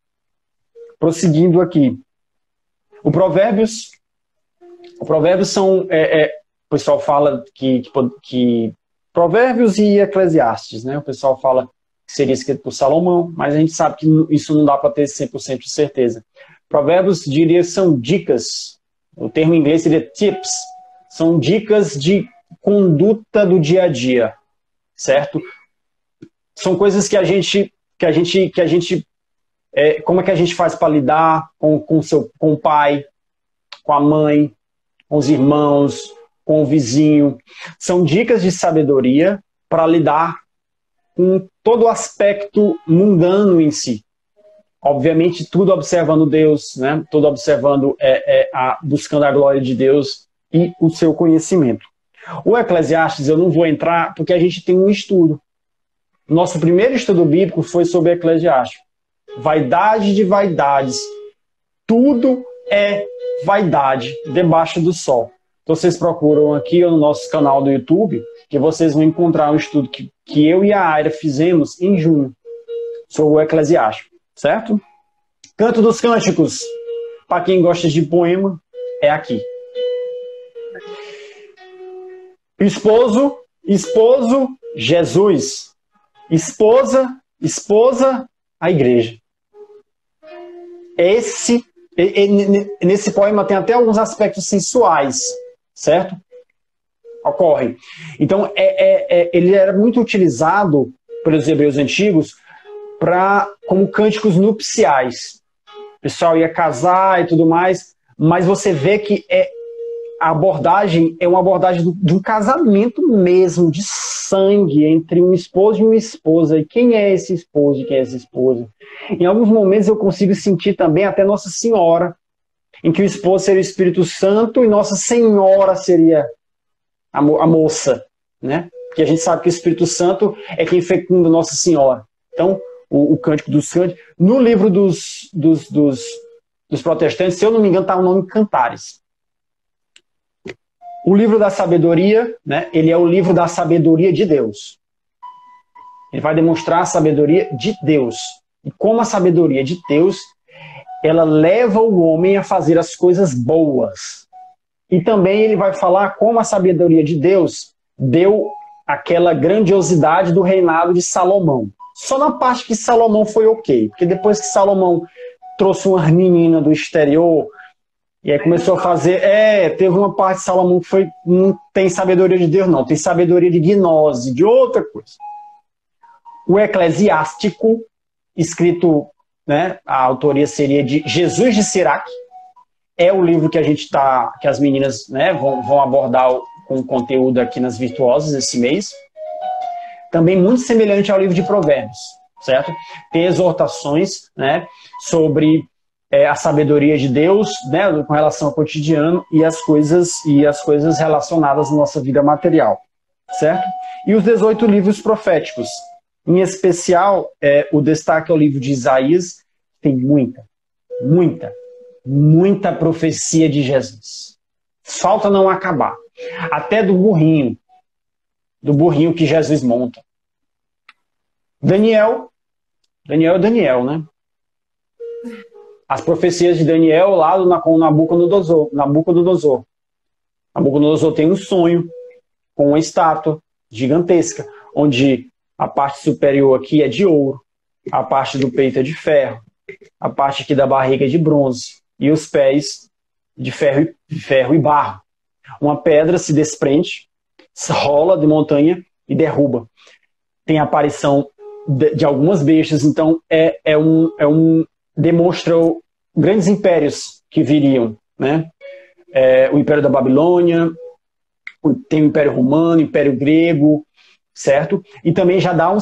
Prosseguindo aqui. O Provérbios são o pessoal fala que Provérbios e Eclesiastes, né? O pessoal fala que seria escrito por Salomão, mas a gente sabe que isso não dá para ter 100% de certeza. Provérbios, diria, são dicas. O termo em inglês seria tips. São dicas de conduta do dia a dia, certo? São coisas que a gente como é que a gente faz para lidar com o pai, com a mãe, com os irmãos, com o vizinho. São dicas de sabedoria para lidar com todo o aspecto mundano em si. Obviamente, tudo observando Deus, né? Tudo observando, buscando a glória de Deus e o seu conhecimento. O Eclesiastes eu não vou entrar porque a gente tem um estudo. Nosso primeiro estudo bíblico foi sobre Eclesiastes. Vaidade de vaidades. Tudo é vaidade debaixo do sol. Então vocês procuram aqui no nosso canal do YouTube que vocês vão encontrar um estudo que eu e a Aira fizemos em junho sobre o Eclesiastes, certo? Canto dos Cânticos, para quem gosta de poema, é aqui. Esposo, Jesus. Esposa, a igreja. Nesse poema tem até alguns aspectos sensuais, certo? Ocorrem. Então, ele era muito utilizado pelos hebreus antigos como cânticos nupciais. O pessoal ia casar e tudo mais, mas você vê que a abordagem é uma abordagem de um casamento mesmo, de sangue, entre um esposo e uma esposa. E quem é esse esposo e quem é essa esposa? Em alguns momentos eu consigo sentir também até Nossa Senhora, em que o esposo seria o Espírito Santo e Nossa Senhora seria a moça, né? Porque a gente sabe que o Espírito Santo é quem fecunda Nossa Senhora. Então, o Cântico dos Cânticos, no livro dos protestantes, se eu não me engano, está o nome Cantares. O livro da sabedoria, né, ele é o livro da sabedoria de Deus. Ele vai demonstrar a sabedoria de Deus. E como a sabedoria de Deus, ela leva o homem a fazer as coisas boas. E também ele vai falar como a sabedoria de Deus deu aquela grandiosidade do reinado de Salomão. Só na parte que Salomão foi ok. Porque depois que Salomão trouxe uma menina do exterior, e aí começou a fazer... teve uma parte de Salomão que não tem sabedoria de Deus, não. Tem sabedoria de gnose, de outra coisa. O Eclesiástico, escrito, né, a autoria seria de Jesus de Sirac, é o livro que que as meninas, né, vão abordar com conteúdo aqui nas Virtuosas esse mês. Também muito semelhante ao livro de Provérbios, certo? Tem exortações, né, sobre a sabedoria de Deus, né, com relação ao cotidiano e as coisas relacionadas à nossa vida material, certo? E os 18 livros proféticos. Em especial, o destaque é o livro de Isaías. Tem muita profecia de Jesus. Falta não acabar. Até do burrinho que Jesus monta. Daniel é Daniel, né? As profecias de Daniel lá com Nabucodonosor. Nabucodonosor tem um sonho com uma estátua gigantesca, onde a parte superior aqui é de ouro, a parte do peito é de ferro, a parte aqui da barriga é de bronze e os pés de ferro e barro. Uma pedra se desprende, rola de montanha e derruba. Tem a aparição de algumas bestas, então demonstra grandes impérios que viriam, né? O Império da Babilônia, tem o Império Romano, o Império Grego, certo? E também já dá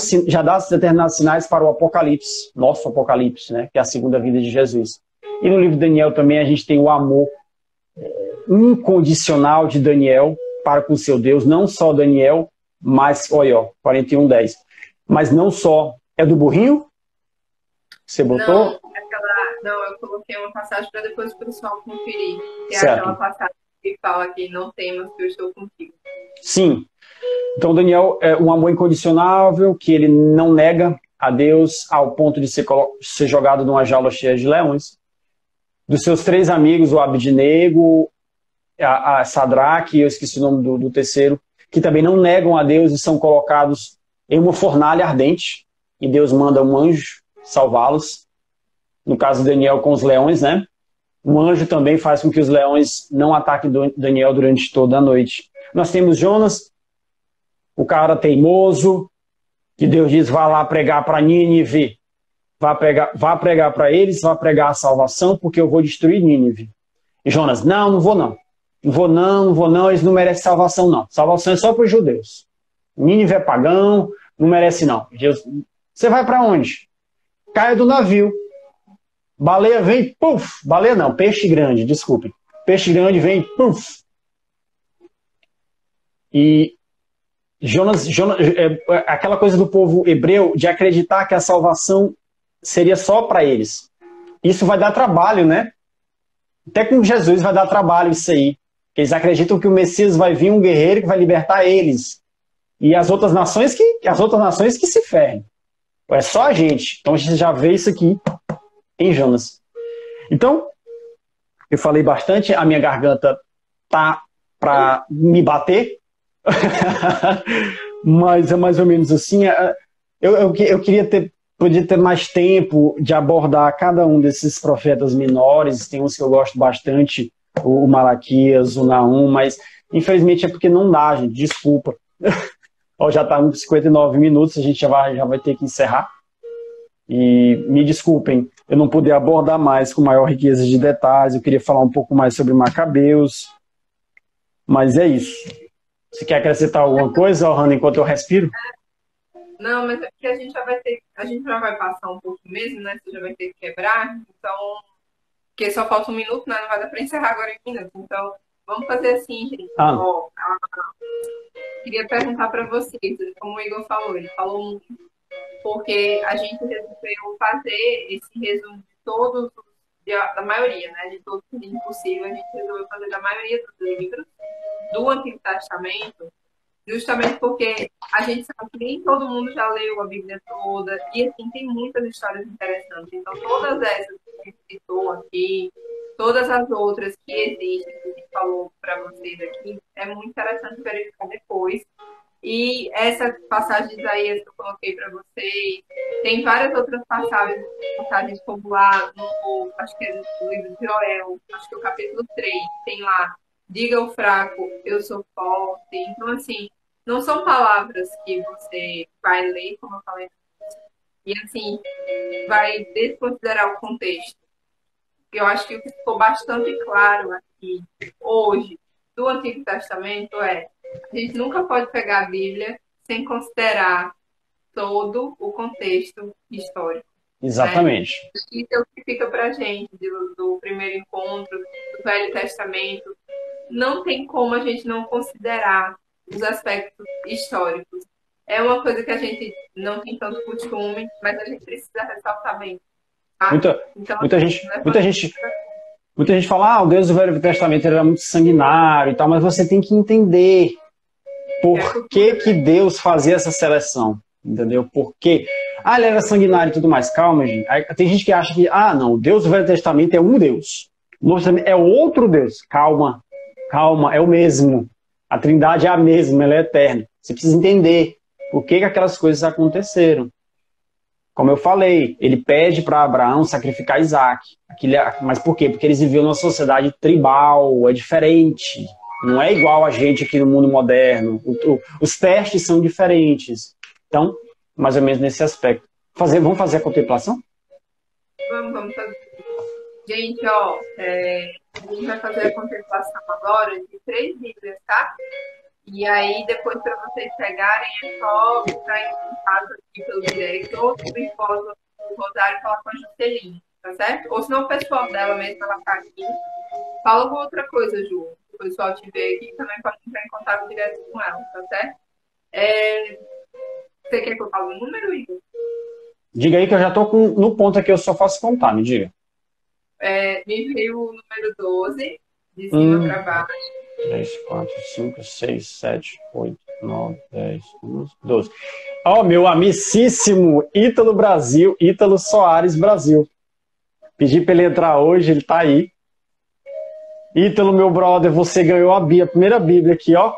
determinados sinais para o Apocalipse, nosso Apocalipse, né? Que é a segunda vinda de Jesus. E no livro de Daniel também a gente tem o amor incondicional de Daniel para com seu Deus, não só Daniel, mas, olha, 41:10. Mas não só, é do burrinho? Você botou? Não, eu coloquei uma passagem para depois o pessoal conferir. Que é certo. Aquela passagem que fala que não temas que eu estou contigo. Sim. Então Daniel é um amor incondicionável, que ele não nega a Deus ao ponto de ser jogado numa jaula cheia de leões. Dos seus 3 amigos, o Abednego, a Sadraque, eu esqueci o nome do terceiro, que também não negam a Deus e são colocados em uma fornalha ardente, e Deus manda um anjo salvá-los. No caso de Daniel com os leões, né? Um anjo também faz com que os leões não ataquem Daniel durante toda a noite. Nós temos Jonas, o cara teimoso, que Deus diz, vá lá pregar para Nínive, vá pregar para eles, vá pregar a salvação, porque eu vou destruir Nínive. E Jonas, não vou não. Não vou não, eles não merecem salvação não. Salvação é só para os judeus. Nínive é pagão, não merece não. Deus, você vai para onde? Caia do navio. Baleia vem, puf! Baleia não, peixe grande, desculpe. Peixe grande vem, puf! E Jonas, aquela coisa do povo hebreu de acreditar que a salvação seria só para eles. Isso vai dar trabalho, né? Até com Jesus vai dar trabalho isso aí. Eles acreditam que o Messias vai vir um guerreiro que vai libertar eles. E as outras nações que se ferrem. É só a gente. Então a gente já vê isso aqui em Jonas. Então, eu falei bastante, a minha garganta tá para me bater. Mas é mais ou menos assim. Eu queria podia ter mais tempo de abordar cada um desses profetas menores. Tem uns que eu gosto bastante, o Malaquias, o Naum, mas infelizmente é porque não dá, gente. Desculpa. Já está com 59 minutos, a gente já vai ter que encerrar. E me desculpem, eu não pude abordar mais com maior riqueza de detalhes. Eu queria falar um pouco mais sobre Macabeus. Mas é isso. Você quer acrescentar alguma coisa, Hanna, enquanto eu respiro? Não, mas é porque a gente já vai passar um pouco mesmo, né? Você já vai ter que quebrar. Então, porque só falta um minuto, né? Não vai dar para encerrar agora em minutos. Então, vamos fazer assim, gente. Queria perguntar para vocês, como o Igor falou, ele falou muito, porque a gente resolveu fazer esse resumo de todos, da maioria, né? De todos os livros possíveis, a gente resolveu fazer da maioria dos livros do Antigo Testamento, justamente porque a gente sabe que nem todo mundo já leu a Bíblia toda, e assim, tem muitas histórias interessantes. Então, todas essas que a gente citou aqui, todas as outras que existem, que a gente falou para vocês aqui, é muito interessante verificar depois. E essa passagem de Isaías que eu coloquei para vocês, tem várias outras passagens como lá no, acho que é no livro de Joel, acho que é o capítulo 3, tem lá, diga ao fraco, eu sou forte. Então, assim, não são palavras que você vai ler, como eu falei, e assim, vai desconsiderar o contexto. Eu acho que o que ficou bastante claro aqui, hoje, do Antigo Testamento é: a gente nunca pode pegar a Bíblia sem considerar todo o contexto histórico. Exatamente. Né? Isso é o que fica para a gente do primeiro encontro, do Velho Testamento. Não tem como a gente não considerar os aspectos históricos. É uma coisa que a gente não tem tanto costume, mas a gente precisa ressaltar bem. Tá? Muita gente fala, o Deus do Velho Testamento era muito sanguinário e tal, mas você tem que entender por que Deus fazia essa seleção, entendeu? Por quê? Ele era sanguinário e tudo mais. Calma, gente. Tem gente que acha que, não, o Deus do Velho Testamento é um Deus. O Novo Testamento é outro Deus. Calma, é o mesmo. A Trindade é a mesma, ela é eterna. Você precisa entender por que aquelas coisas aconteceram. Como eu falei, ele pede para Abraão sacrificar Isaac. Mas por quê? Porque eles viviam numa sociedade tribal, é diferente. Não é igual a gente aqui no mundo moderno. Os testes são diferentes. Então, mais ou menos nesse aspecto. Vamos fazer a contemplação? Vamos fazer. Gente, a gente vai fazer a contemplação agora de 3 Bíblias, tá? E aí, depois, para vocês pegarem, é só entrar em contato aqui pelo direct, ou subir foto do Rosário e falar com a Juscelina, tá certo? Ou se não, o pessoal dela mesmo, ela tá aqui. Fala alguma outra coisa, Ju. Se o pessoal te ver aqui, também pode entrar em contato direto com ela, tá certo? Você quer que eu fale o número, Igor? Diga aí que eu já tô no ponto aqui, eu só faço contar, me diga. Me veio o número 12, de cima para baixo. 3, 4, 5, 6, 7, 8, 9, 10, 11, 12. Meu amicíssimo Ítalo Soares Brasil. Pedi para ele entrar hoje, ele tá aí. Ítalo, meu brother, você ganhou a primeira Bíblia aqui, ó.